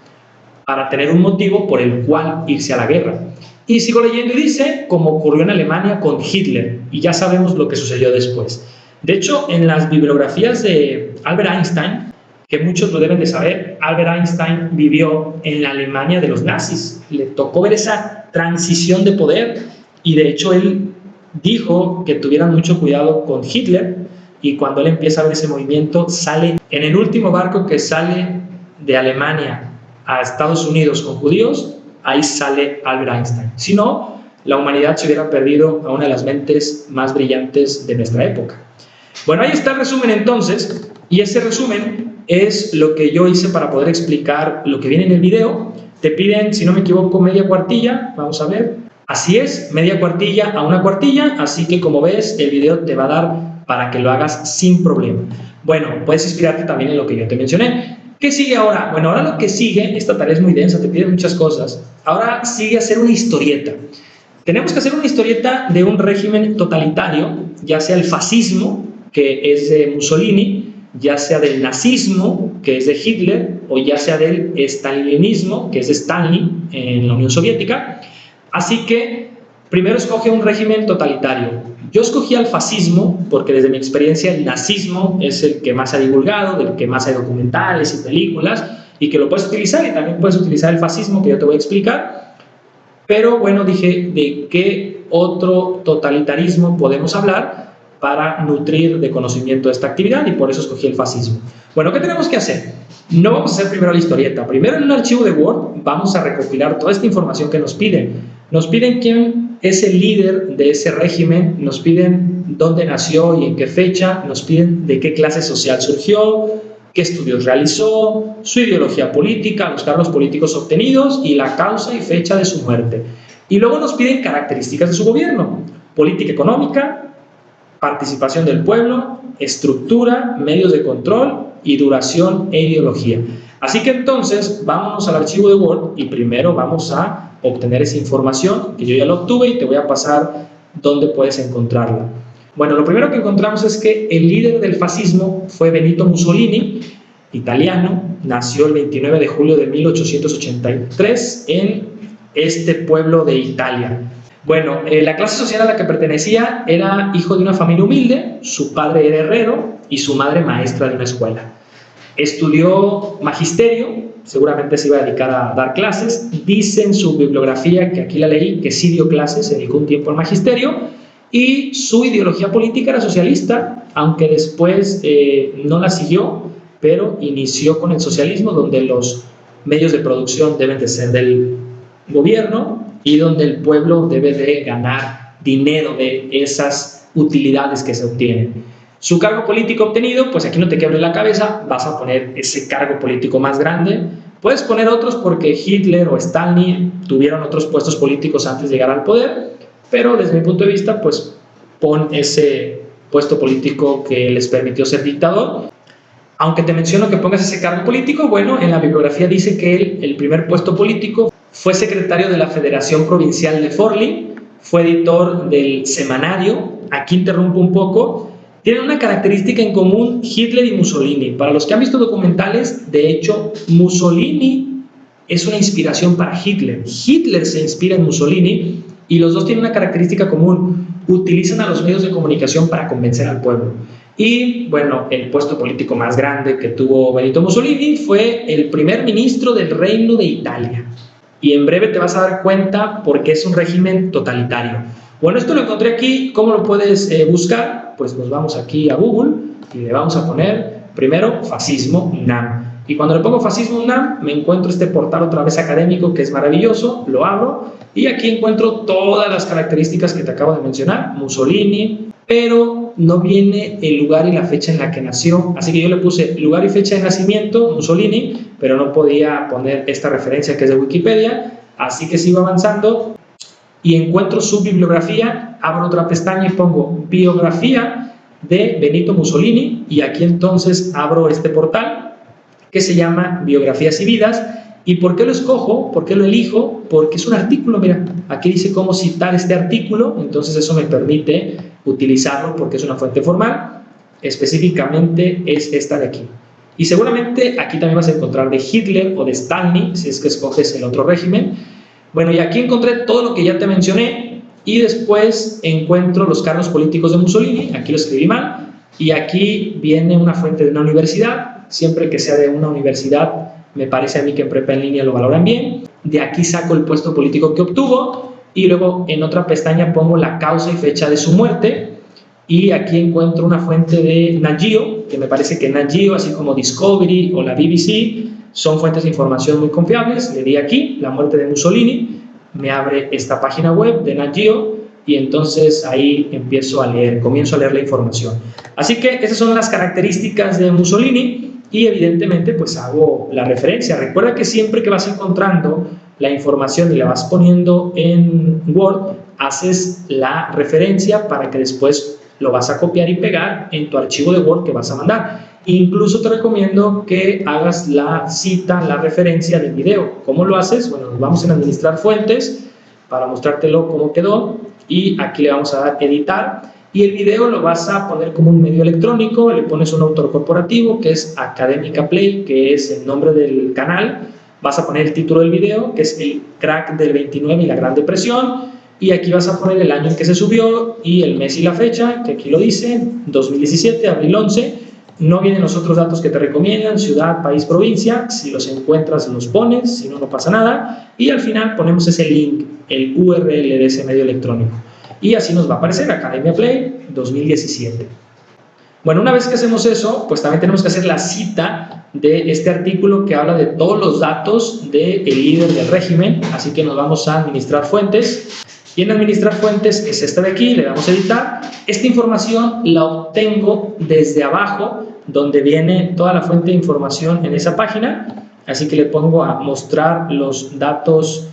para tener un motivo por el cual irse a la guerra. Y sigo leyendo y dice, como ocurrió en Alemania con Hitler, y ya sabemos lo que sucedió después. De hecho, en las bibliografías de Albert Einstein, que muchos lo deben de saber, Albert Einstein vivió en la Alemania de los nazis, le tocó ver esa transición de poder, y de hecho él dijo que tuvieran mucho cuidado con Hitler, y cuando él empieza a ver ese movimiento, sale en el último barco que sale de Alemania a Estados Unidos con judíos, ahí sale Albert Einstein. Si no, la humanidad se hubiera perdido a una de las mentes más brillantes de nuestra época. Bueno, ahí está el resumen entonces, y ese resumen es lo que yo hice para poder explicar lo que viene en el video. Te piden, si no me equivoco, media cuartilla, vamos a ver. Así es, media cuartilla a una cuartilla, así que como ves, el video te va a dar para que lo hagas sin problema. Bueno, puedes inspirarte también en lo que yo te mencioné. ¿Qué sigue ahora? Bueno, ahora lo que sigue, esta tarea es muy densa, te pide muchas cosas. Ahora sigue hacer una historieta. Tenemos que hacer una historieta de un régimen totalitario, ya sea el fascismo, que es de Mussolini, ya sea del nazismo, que es de Hitler, o ya sea del stalinismo, que es de Stalin en la Unión Soviética. Así que primero escoge un régimen totalitario. Yo escogí al fascismo porque desde mi experiencia el nazismo es el que más se ha divulgado, del que más hay documentales y películas, y que lo puedes utilizar, y también puedes utilizar el fascismo, que yo te voy a explicar. Pero bueno, dije, ¿de qué otro totalitarismo podemos hablar para nutrir de conocimiento esta actividad? Y por eso escogí el fascismo. Bueno, ¿qué tenemos que hacer? No vamos a hacer primero la historieta. Primero en un archivo de Word vamos a recopilar toda esta información que nos piden. Nos piden quién es el líder de ese régimen, nos piden dónde nació y en qué fecha, nos piden de qué clase social surgió, qué estudios realizó, su ideología política, los cargos políticos obtenidos y la causa y fecha de su muerte. Y luego nos piden características de su gobierno: política económica, participación del pueblo, estructura, medios de control y duración e ideología. Así que entonces vámonos al archivo de Word y primero vamos a obtener esa información, que yo ya la obtuve, y te voy a pasar dónde puedes encontrarla. Bueno, lo primero que encontramos es que el líder del fascismo fue Benito Mussolini, italiano, nació el 29 de julio de 1883 en este pueblo de Italia. Bueno, la clase social a la que pertenecía era hijo de una familia humilde, su padre era herrero y su madre maestra de una escuela. Estudió magisterio, seguramente se iba a dedicar a dar clases. Dice en su bibliografía, que aquí la leí, que sí dio clases, se dedicó un tiempo al magisterio, y su ideología política era socialista, aunque después no la siguió, pero inició con el socialismo, donde los medios de producción deben de ser del gobierno y donde el pueblo debe de ganar dinero de esas utilidades que se obtienen. Su cargo político obtenido, pues aquí no te quebre la cabeza, vas a poner ese cargo político más grande. Puedes poner otros porque Hitler o Stalin tuvieron otros puestos políticos antes de llegar al poder, pero desde mi punto de vista, pues pon ese puesto político que les permitió ser dictador. Aunque te menciono que pongas ese cargo político, bueno, en la bibliografía dice que él, el primer puesto político, fue secretario de la Federación Provincial de Forli, fue editor del semanario. Aquí interrumpo un poco. Tienen una característica en común Hitler y Mussolini. Para los que han visto documentales, de hecho, Mussolini es una inspiración para Hitler. Hitler se inspira en Mussolini y los dos tienen una característica común: utilizan a los medios de comunicación para convencer al pueblo. Y bueno, el puesto político más grande que tuvo Benito Mussolini fue el primer ministro del Reino de Italia. Y en breve te vas a dar cuenta por qué es un régimen totalitario. Bueno, esto lo encontré aquí. ¿Cómo lo puedes buscar? Pues nos vamos aquí a Google y le vamos a poner primero fascismo UNAM. Y cuando le pongo fascismo UNAM, me encuentro este portal otra vez académico que es maravilloso. Lo abro y aquí encuentro todas las características que te acabo de mencionar. Mussolini, pero no viene el lugar y la fecha en la que nació. Así que yo le puse lugar y fecha de nacimiento, Mussolini, pero no podía poner esta referencia que es de Wikipedia. Así que sigo avanzando y encuentro su bibliografía, abro otra pestaña y pongo biografía de Benito Mussolini, y aquí entonces abro este portal que se llama Biografías y Vidas, ¿Y por qué lo escojo? ¿Por qué lo elijo? Porque es un artículo, mira, aquí dice cómo citar este artículo, entonces eso me permite utilizarlo porque es una fuente formal, específicamente es esta de aquí. Y seguramente aquí también vas a encontrar de Hitler o de Stalin, si es que escoges el otro régimen. Bueno, y aquí encontré todo lo que ya te mencioné, y después encuentro los cargos políticos de Mussolini, aquí lo escribí mal, y aquí viene una fuente de una universidad, siempre que sea de una universidad, me parece a mí que en prepa en línea lo valoran bien. De aquí saco el puesto político que obtuvo y luego en otra pestaña pongo la causa y fecha de su muerte, y aquí encuentro una fuente de Nat Geo, que me parece que Nat Geo, así como Discovery o la BBC, son fuentes de información muy confiables. Le di aquí, la muerte de Mussolini, me abre esta página web de Nat Geo y entonces ahí comienzo a leer la información. Así que esas son las características de Mussolini. Y evidentemente pues hago la referencia. Recuerda que siempre que vas encontrando la información y la vas poniendo en Word, haces la referencia para que después lo vas a copiar y pegar en tu archivo de Word que vas a mandar. Incluso te recomiendo que hagas la cita, la referencia del video. ¿Cómo lo haces? Bueno, nos vamos a administrar fuentes para mostrártelo cómo quedó, y aquí le vamos a dar editar. Y el video lo vas a poner como un medio electrónico, le pones un autor corporativo que es Académica Play, que es el nombre del canal. Vas a poner el título del video, que es el crack del 29 y la Gran Depresión, y aquí vas a poner el año en que se subió y el mes y la fecha, que aquí lo dice, 2017, abril 11. No vienen los otros datos que te recomiendan, ciudad, país, provincia. Si los encuentras los pones, si no, no pasa nada. Y al final ponemos ese link, el URL de ese medio electrónico. Y así nos va a aparecer Academia Play 2017. Bueno, una vez que hacemos eso, pues también tenemos que hacer la cita de este artículo que habla de todos los datos del líder del régimen. Así que nos vamos a administrar fuentes. Y en administrar fuentes es esta de aquí, le damos a editar. Esta información la obtengo desde abajo, donde viene toda la fuente de información en esa página. Así que le pongo a mostrar los datos,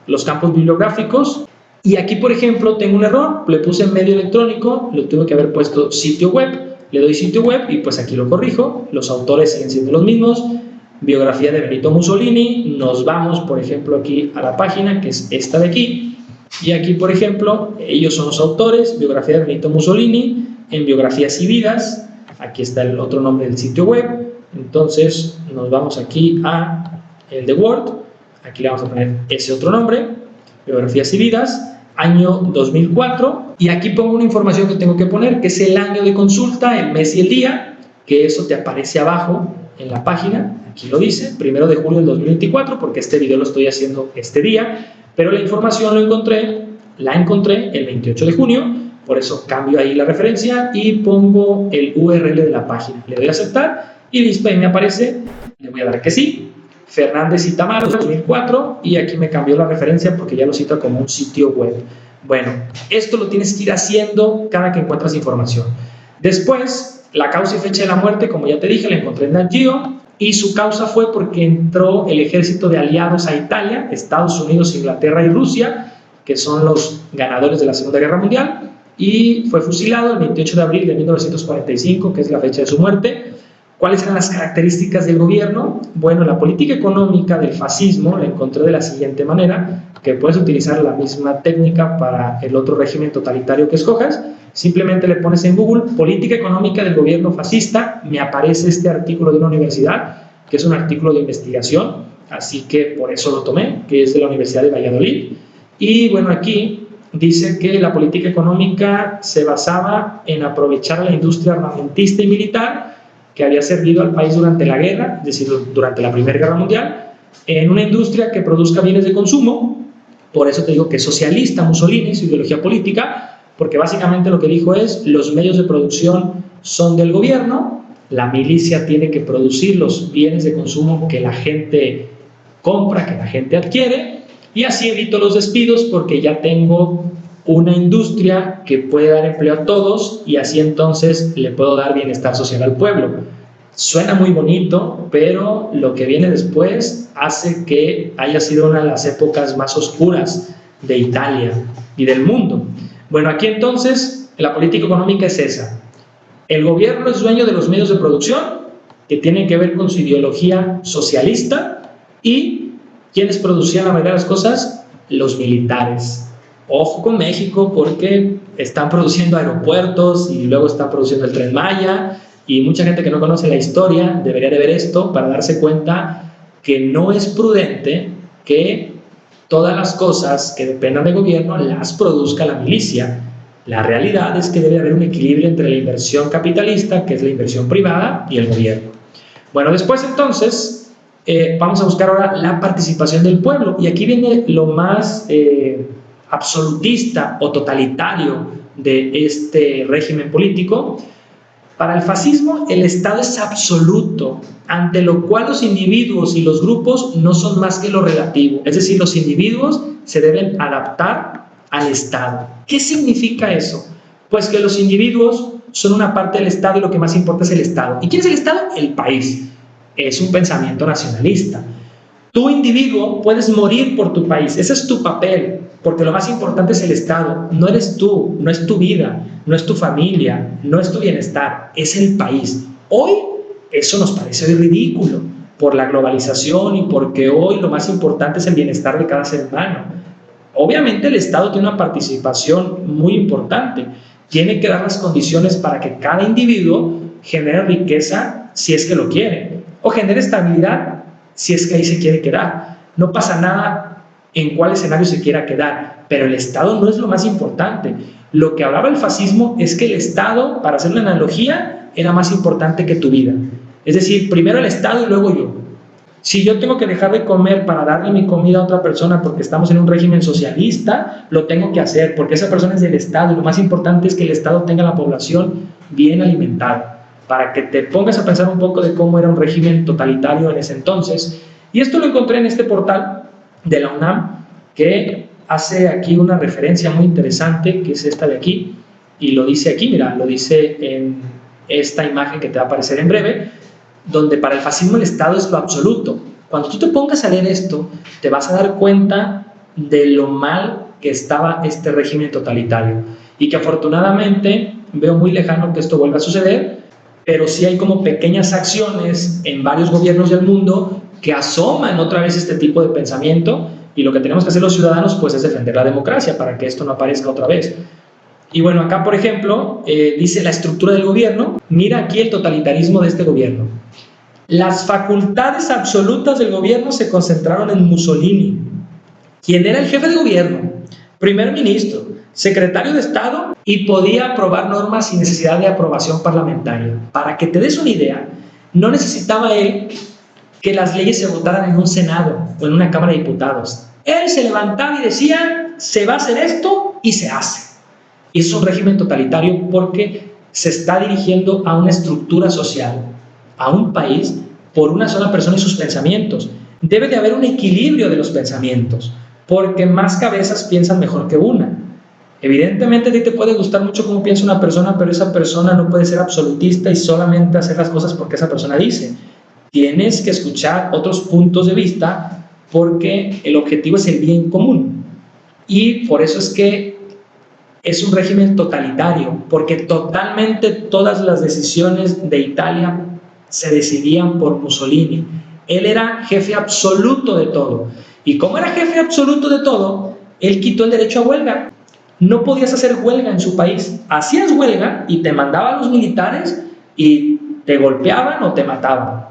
los campos bibliográficos. Y aquí, por ejemplo, tengo un error, le puse en medio electrónico, lo tuve que haber puesto sitio web, le doy sitio web y pues aquí lo corrijo, los autores siguen siendo los mismos, biografía de Benito Mussolini, nos vamos, por ejemplo, aquí a la página, que es esta de aquí, y aquí, por ejemplo, ellos son los autores, biografía de Benito Mussolini, en biografías y vidas, aquí está el otro nombre del sitio web, entonces nos vamos aquí a el de Word, aquí le vamos a poner ese otro nombre, biografías y vidas, año 2004, y aquí pongo una información que tengo que poner, que es el año de consulta, el mes y el día, que eso te aparece abajo en la página, aquí lo dice, 1 de julio del 2024, porque este video lo estoy haciendo este día, pero la información la encontré el 28 de junio, por eso cambio ahí la referencia y pongo el URL de la página, le doy a aceptar y listo, ahí me aparece, le voy a dar que sí, Fernández y Tamaro 2004, y aquí me cambió la referencia porque ya lo cita como un sitio web. Bueno, esto lo tienes que ir haciendo cada que encuentras información. Después, la causa y fecha de la muerte, como ya te dije, la encontré en Nat Geo, y su causa fue porque entró el ejército de aliados a Italia, Estados Unidos, Inglaterra y Rusia, que son los ganadores de la Segunda Guerra Mundial, y fue fusilado el 28 de abril de 1945, que es la fecha de su muerte. ¿Cuáles eran las características del gobierno? Bueno, la política económica del fascismo la encontré de la siguiente manera, que puedes utilizar la misma técnica para el otro régimen totalitario que escojas. Simplemente le pones en Google política económica del gobierno fascista, me aparece este artículo de una universidad, que es un artículo de investigación, así que por eso lo tomé, que es de la Universidad de Valladolid. Y bueno, aquí dice que la política económica se basaba en aprovechar la industria armamentista y militar que había servido al país durante la guerra, es decir, durante la Primera Guerra Mundial, en una industria que produzca bienes de consumo. Por eso te digo que es socialista Mussolini, su ideología política, porque básicamente lo que dijo es, los medios de producción son del gobierno, la milicia tiene que producir los bienes de consumo que la gente compra, que la gente adquiere, y así evito los despidos porque ya tengo una industria que puede dar empleo a todos y así entonces le puedo dar bienestar social al pueblo. Suena muy bonito, pero lo que viene después hace que haya sido una de las épocas más oscuras de Italia y del mundo. Bueno, aquí entonces la política económica es esa. El gobierno es dueño de los medios de producción que tienen que ver con su ideología socialista y ¿Quiénes producían la mayoría de las cosas? Los militares. Ojo con México, porque están produciendo aeropuertos y luego están produciendo el Tren Maya, y mucha gente que no conoce la historia debería de ver esto para darse cuenta que no es prudente que todas las cosas que dependan del gobierno las produzca la milicia. La realidad es que debe haber un equilibrio entre la inversión capitalista, que es la inversión privada, y el gobierno. Bueno, después entonces vamos a buscar ahora la participación del pueblo, y aquí viene lo más absolutista o totalitario de este régimen político. Para el fascismo, el Estado es absoluto, ante lo cual los individuos y los grupos no son más que lo relativo. Es decir, los individuos se deben adaptar al Estado. ¿Qué significa eso? Pues que los individuos son una parte del Estado y lo que más importa es el Estado. ¿Y quién es el Estado? El país. Es un pensamiento nacionalista. Tú, individuo, puedes morir por tu país. Ese es tu papel, porque lo más importante es el Estado. No eres tú, no es tu vida, no es tu familia, no es tu bienestar, es el país. Hoy eso nos parece ridículo por la globalización y porque hoy lo más importante es el bienestar de cada ser humano. Obviamente el Estado tiene una participación muy importante. Tiene que dar las condiciones para que cada individuo genere riqueza si es que lo quiere, o genere estabilidad si es que ahí se quiere quedar. No pasa nada en cuál escenario se quiera quedar, pero el Estado no es lo más importante. Lo que hablaba el fascismo es que el Estado, para hacer una analogía, era más importante que tu vida. Es decir, primero el Estado y luego yo. Si yo tengo que dejar de comer para darle mi comida a otra persona porque estamos en un régimen socialista, lo tengo que hacer porque esa persona es del Estado, y lo más importante es que el Estado tenga la población bien alimentada. Para que te pongas a pensar un poco de cómo era un régimen totalitario en ese entonces. Y esto lo encontré en este portal de la UNAM, que hace aquí una referencia muy interesante, que es esta de aquí, y lo dice aquí, mira, lo dice en esta imagen que te va a aparecer en breve, donde para el fascismo el Estado es lo absoluto. Cuando tú te pongas a leer esto, te vas a dar cuenta de lo mal que estaba este régimen totalitario, y que afortunadamente veo muy lejano que esto vuelva a suceder, pero sí hay como pequeñas acciones en varios gobiernos del mundo que asoman otra vez este tipo de pensamiento, y lo que tenemos que hacer los ciudadanos pues es defender la democracia para que esto no aparezca otra vez. Y bueno, acá por ejemplo dice la estructura del gobierno. Mira aquí el totalitarismo de este gobierno. Las facultades absolutas del gobierno se concentraron en Mussolini, quien era el jefe de gobierno, primer ministro, secretario de Estado, y podía aprobar normas sin necesidad de aprobación parlamentaria. Para que te des una idea, no necesitaba él que las leyes se votaran en un Senado o en una Cámara de Diputados. Él se levantaba y decía, se va a hacer esto, y se hace. Y es un régimen totalitario porque se está dirigiendo a una estructura social, a un país, por una sola persona y sus pensamientos. Debe de haber un equilibrio de los pensamientos, porque más cabezas piensan mejor que una. Evidentemente a ti te puede gustar mucho cómo piensa una persona, pero esa persona no puede ser absolutista y solamente hacer las cosas porque esa persona dice. Tienes que escuchar otros puntos de vista porque el objetivo es el bien común. Y por eso es que es un régimen totalitario, porque totalmente todas las decisiones de Italia se decidían por Mussolini. Él era jefe absoluto de todo. Y como era jefe absoluto de todo, él quitó el derecho a huelga. No podías hacer huelga en su país. Hacías huelga y te mandaban a los militares y te golpeaban o te mataban.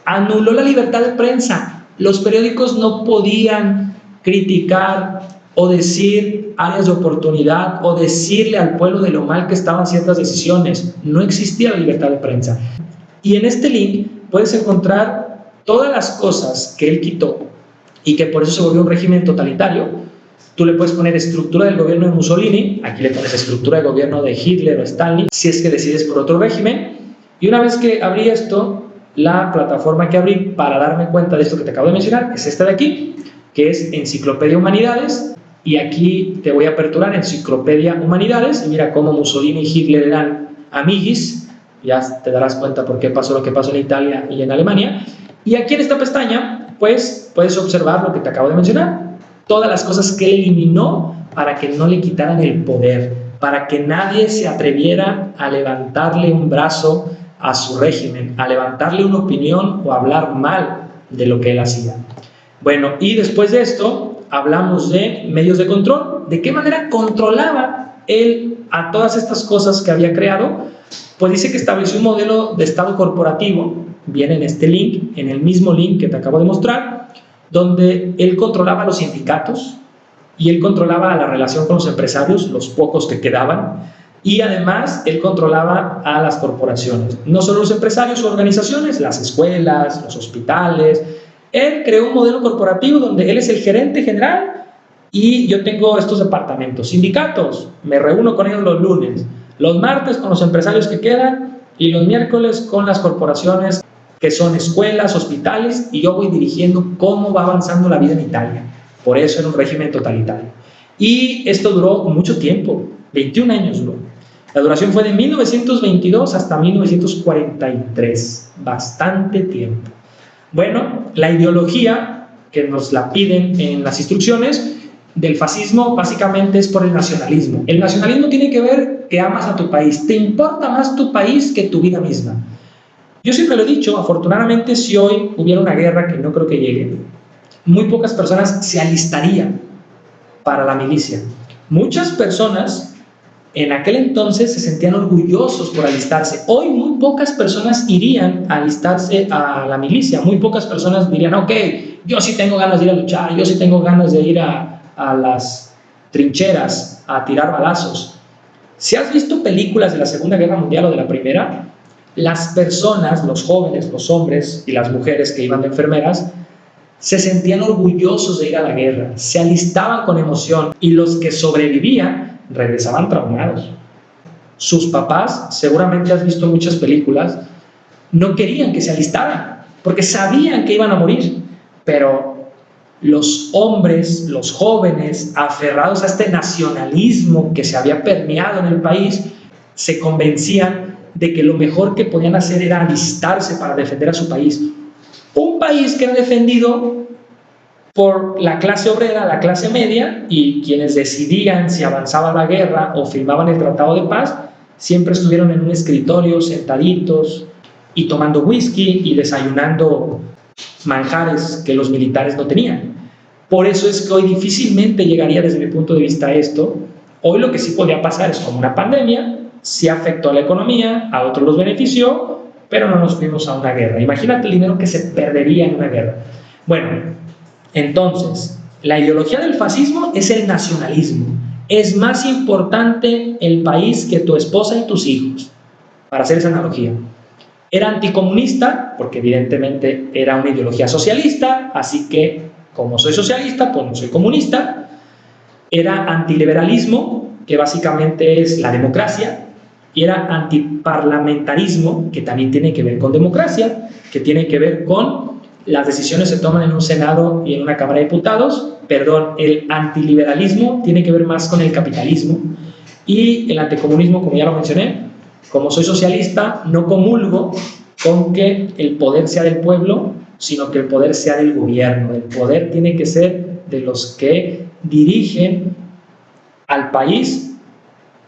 Anuló la libertad de prensa. Los periódicos no podían criticar o decir áreas de oportunidad o decirle al pueblo de lo mal que estaban ciertas decisiones. No existía la libertad de prensa. Y en este link puedes encontrar todas las cosas que él quitó y que por eso se volvió un régimen totalitario. Tú le puedes poner estructura del gobierno de Mussolini, aquí le pones estructura del gobierno de Hitler o Stalin, si es que decides por otro régimen. Y una vez que abrí esto, la plataforma que abrí para darme cuenta de esto que te acabo de mencionar es esta de aquí, que es Enciclopedia Humanidades, y aquí te voy a aperturar Enciclopedia Humanidades, y mira cómo Mussolini y Hitler eran amiguis, ya te darás cuenta por qué pasó lo que pasó en Italia y en Alemania. Y aquí en esta pestaña, pues puedes observar lo que te acabo de mencionar, todas las cosas que él eliminó para que no le quitaran el poder, para que nadie se atreviera a levantarle un brazo a su régimen, a levantarle una opinión o a hablar mal de lo que él hacía. Bueno, y después de esto hablamos de medios de control. ¿De qué manera controlaba él a todas estas cosas que había creado? Pues dice que estableció un modelo de Estado corporativo, viene en este link, en el mismo link que te acabo de mostrar, donde él controlaba a los sindicatos y él controlaba la relación con los empresarios, los pocos que quedaban, y además él controlaba a las corporaciones, no solo los empresarios u organizaciones, las escuelas, los hospitales. Él creó un modelo corporativo donde él es el gerente general y yo tengo estos departamentos. Sindicatos, me reúno con ellos los lunes, los martes con los empresarios que quedan y los miércoles con las corporaciones que son escuelas, hospitales, y yo voy dirigiendo cómo va avanzando la vida en Italia. Por eso era un régimen totalitario. Y esto duró mucho tiempo, 21 años duró. La duración fue de 1922 hasta 1943, bastante tiempo. Bueno, la ideología que nos la piden en las instrucciones del fascismo básicamente es por el nacionalismo. El nacionalismo tiene que ver que amas a tu país, te importa más tu país que tu vida misma. Yo siempre lo he dicho, afortunadamente si hoy hubiera una guerra, que no creo que llegue, muy pocas personas se alistarían para la milicia. Muchas personas en aquel entonces se sentían orgullosos por alistarse. Hoy muy pocas personas irían a alistarse a la milicia. Muy pocas personas dirían, ok, yo sí tengo ganas de ir a luchar, yo sí tengo ganas de ir a las trincheras, a tirar balazos. Si has visto películas de la Segunda Guerra Mundial o de la Primera, las personas, los jóvenes, los hombres y las mujeres que iban de enfermeras, se sentían orgullosos de ir a la guerra, se alistaban con emoción y los que sobrevivían regresaban traumados. Sus papás, seguramente has visto muchas películas, no querían que se alistaran porque sabían que iban a morir, pero los hombres, los jóvenes, aferrados a este nacionalismo que se había permeado en el país, se convencían de que lo mejor que podían hacer era alistarse para defender a su país. Un país que era defendido por la clase obrera, la clase media, y quienes decidían si avanzaba la guerra o firmaban el tratado de paz, siempre estuvieron en un escritorio sentaditos y tomando whisky y desayunando manjares que los militares no tenían. Por eso es que hoy difícilmente llegaría desde mi punto de vista esto. Hoy lo que sí podría pasar es como una pandemia, sí afectó a la economía, a otros los benefició, pero no nos fuimos a una guerra. Imagínate el dinero que se perdería en una guerra. Bueno, entonces, la ideología del fascismo es el nacionalismo. Es más importante el país que tu esposa y tus hijos, para hacer esa analogía. Era anticomunista, porque evidentemente era una ideología socialista, así que como soy socialista, pues no soy comunista. Era antiliberalismo, que básicamente es la democracia, y era antiparlamentarismo, que también tiene que ver con democracia, que tiene que ver con las decisiones se toman en un Senado y en una Cámara de Diputados. Perdón, el antiliberalismo tiene que ver más con el capitalismo, y el anticomunismo, como ya lo mencioné, como soy socialista, no comulgo con que el poder sea del pueblo, sino que el poder sea del gobierno. El poder tiene que ser de los que dirigen al país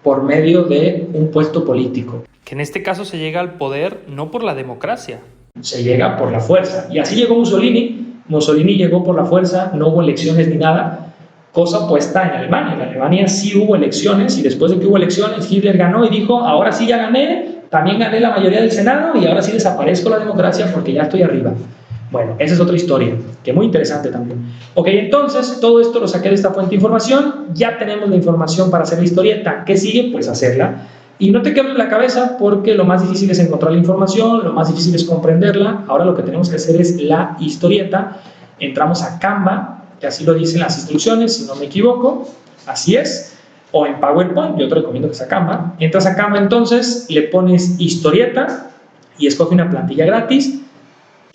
por medio de un puesto político. Que en este caso se llega al poder no por la democracia. Se llega por la fuerza. Y así llegó Mussolini. Mussolini llegó por la fuerza, no hubo elecciones ni nada, cosa opuesta en Alemania. En Alemania sí hubo elecciones, y después de que hubo elecciones, Hitler ganó y dijo, ahora sí ya gané, también gané la mayoría del Senado y ahora sí desaparezco la democracia porque ya estoy arriba. Bueno, esa es otra historia, que es muy interesante también. Ok, entonces, todo esto lo saqué de esta fuente de información. Ya tenemos la información para hacer la historieta. ¿Qué sigue? Pues hacerla. Y no te quemes la cabeza, porque lo más difícil es encontrar la información, lo más difícil es comprenderla. Ahora lo que tenemos que hacer es la historieta. Entramos a Canva, que así lo dicen las instrucciones, si no me equivoco. Así es. O en PowerPoint, yo te recomiendo que sea Canva. Entras a Canva, entonces, le pones historieta y escoge una plantilla gratis.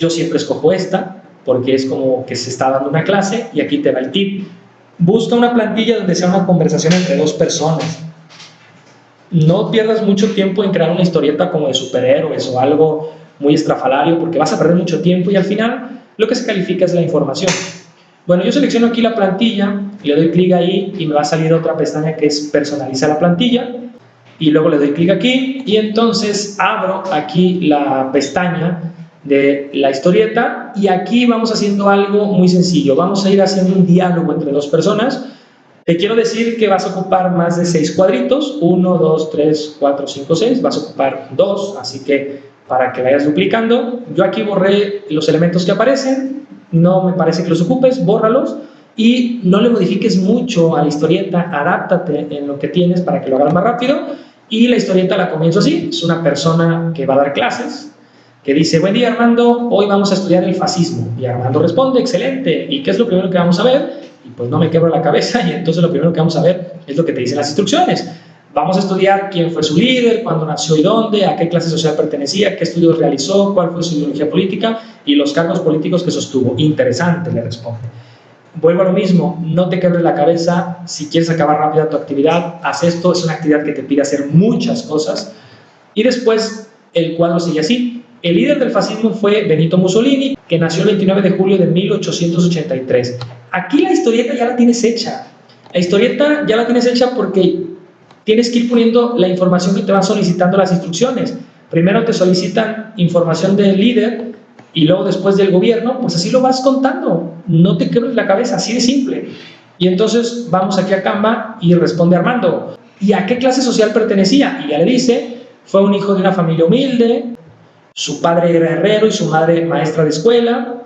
Yo siempre escojo esta, porque es como que se está dando una clase, y aquí te va el tip. Busca una plantilla donde sea una conversación entre dos personas. No pierdas mucho tiempo en crear una historieta como de superhéroes o algo muy estrafalario, porque vas a perder mucho tiempo y al final lo que se califica es la información. Bueno, yo selecciono aquí la plantilla, le doy clic ahí y me va a salir otra pestaña que es personaliza la plantilla, y luego le doy clic aquí y entonces abro aquí la pestaña de la historieta, y aquí vamos haciendo algo muy sencillo. Vamos a ir haciendo un diálogo entre dos personas. Te quiero decir que vas a ocupar más de 6 cuadritos, 1, 2, 3, 4, 5, 6, vas a ocupar 2, así que para que vayas duplicando. Yo aquí borré los elementos que aparecen, no me parece que los ocupes, bórralos y no le modifiques mucho a la historieta, adáptate en lo que tienes para que lo hagas más rápido. Y la historieta la comienzo así, es una persona que va a dar clases, que dice: buen día Armando, hoy vamos a estudiar el fascismo. Y Armando responde: excelente, ¿y qué es lo primero que vamos a ver? Y pues no me quebro la cabeza, y entonces lo primero que vamos a ver es lo que te dicen las instrucciones. Vamos a estudiar quién fue su líder, cuándo nació y dónde, a qué clase social pertenecía, qué estudios realizó, cuál fue su ideología política y los cargos políticos que sostuvo. Interesante, le responde. Vuelvo a lo mismo, no te quebres la cabeza. Si quieres acabar rápida tu actividad, haz esto. Es una actividad que te pide hacer muchas cosas. Y después el cuadro sigue así: el líder del fascismo fue Benito Mussolini, que nació el 29 de julio de 1883. Aquí la historieta ya la tienes hecha. La historieta ya la tienes hecha porque tienes que ir poniendo la información que te van solicitando las instrucciones. Primero te solicitan información del líder y luego después del gobierno, pues así lo vas contando. No te quebres la cabeza, así de simple. Y entonces vamos aquí a Canva y responde Armando: ¿y a qué clase social pertenecía? Y ya le dice: fue un hijo de una familia humilde, su padre era herrero y su madre maestra de escuela,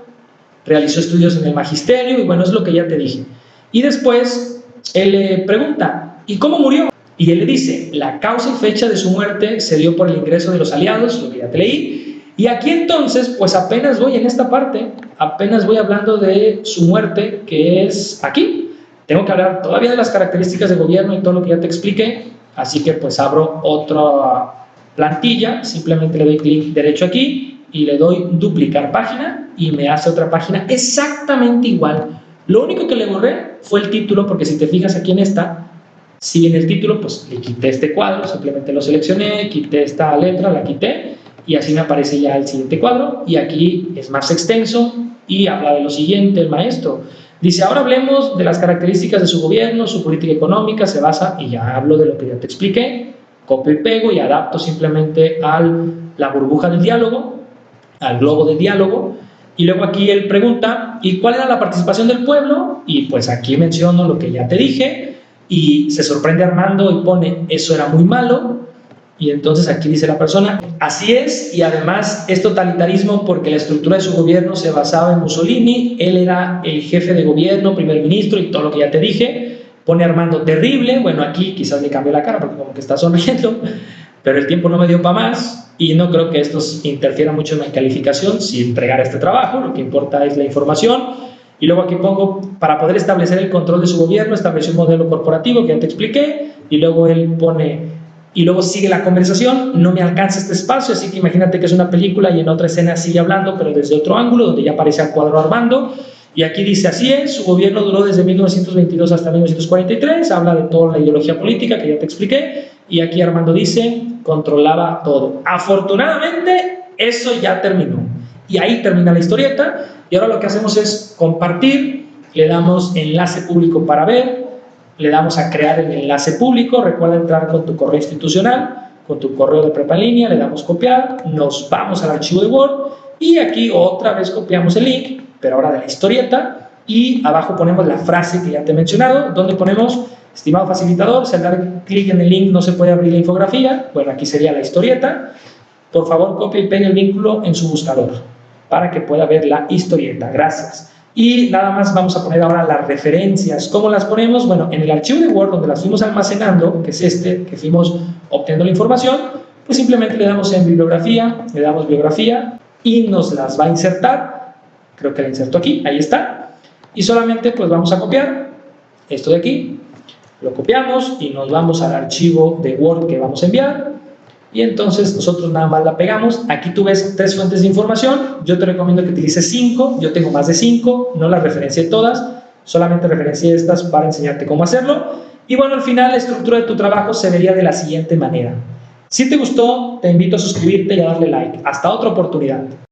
realizó estudios en el magisterio, y bueno, es lo que ya te dije. Y después él le pregunta: ¿y cómo murió? Y él le dice: la causa y fecha de su muerte se dio por el ingreso de los aliados, lo que ya te leí. Y aquí entonces, pues apenas voy en esta parte, apenas voy hablando de su muerte, que es aquí. Tengo que hablar todavía de las características del gobierno y todo lo que ya te expliqué, así que pues abro otra plantilla, simplemente le doy clic derecho aquí y le doy duplicar página y me hace otra página exactamente igual. Lo único que le borré fue el título, porque si te fijas aquí en esta, si en el título pues le quité este cuadro, simplemente lo seleccioné, quité esta letra, la quité y así me aparece ya el siguiente cuadro. Y aquí es más extenso y habla de lo siguiente el maestro. Dice: ahora hablemos de las características de su gobierno, su política económica, se basa, y ya hablo de lo que ya te expliqué, copio y pego y adapto simplemente a la burbuja del diálogo, al globo del diálogo. Y luego aquí él pregunta: ¿y cuál era la participación del pueblo? Y pues aquí menciono lo que ya te dije, y se sorprende Armando y pone: eso era muy malo. Y entonces aquí dice la persona: así es, y además es totalitarismo porque la estructura de su gobierno se basaba en Mussolini, él era el jefe de gobierno, primer ministro y todo lo que ya te dije. Pone Armando: terrible. Bueno, aquí quizás le cambió la cara porque como que está sonriendo, pero el tiempo no me dio para más y no creo que esto interfiera mucho en la calificación si entregara este trabajo. Lo que importa es la información. Y luego aquí pongo: para poder establecer el control de su gobierno, estableció un modelo corporativo que ya te expliqué. Y luego él pone, y luego sigue la conversación. No me alcanza este espacio, así que imagínate que es una película y en otra escena sigue hablando, pero desde otro ángulo, donde ya aparece al cuadro Armando. Y aquí dice: así es, su gobierno duró desde 1922 hasta 1943, habla de toda la ideología política que ya te expliqué. Y aquí Armando dice: controlaba todo. Afortunadamente, eso ya terminó. Y ahí termina la historieta. Y ahora lo que hacemos es compartir, le damos enlace público para ver, le damos a crear el enlace público. Recuerda entrar con tu correo institucional, con tu correo de prepa en línea, le damos copiar, nos vamos al archivo de Word y aquí otra vez copiamos el link, pero ahora de la historieta, y abajo ponemos la frase que ya te he mencionado, donde ponemos: estimado facilitador, si al dar clic en el link no se puede abrir la infografía, bueno, aquí sería la historieta, por favor copie y pegue el vínculo en su buscador para que pueda ver la historieta, gracias. Y nada más vamos a poner ahora las referencias. ¿Cómo las ponemos? Bueno, en el archivo de Word donde las fuimos almacenando, que es este, que fuimos obteniendo la información, pues simplemente le damos en bibliografía, le damos biografía y nos las va a insertar. Creo que la inserto aquí, ahí está. Y solamente pues vamos a copiar esto de aquí, lo copiamos y nos vamos al archivo de Word que vamos a enviar. Y entonces nosotros nada más la pegamos. Aquí tú ves 3 fuentes de información. Yo te recomiendo que utilices 5. Yo tengo más de 5, no las referencié todas, solamente referencié estas para enseñarte cómo hacerlo. Y bueno, al final la estructura de tu trabajo se vería de la siguiente manera. Si te gustó, te invito a suscribirte y a darle like. Hasta otra oportunidad.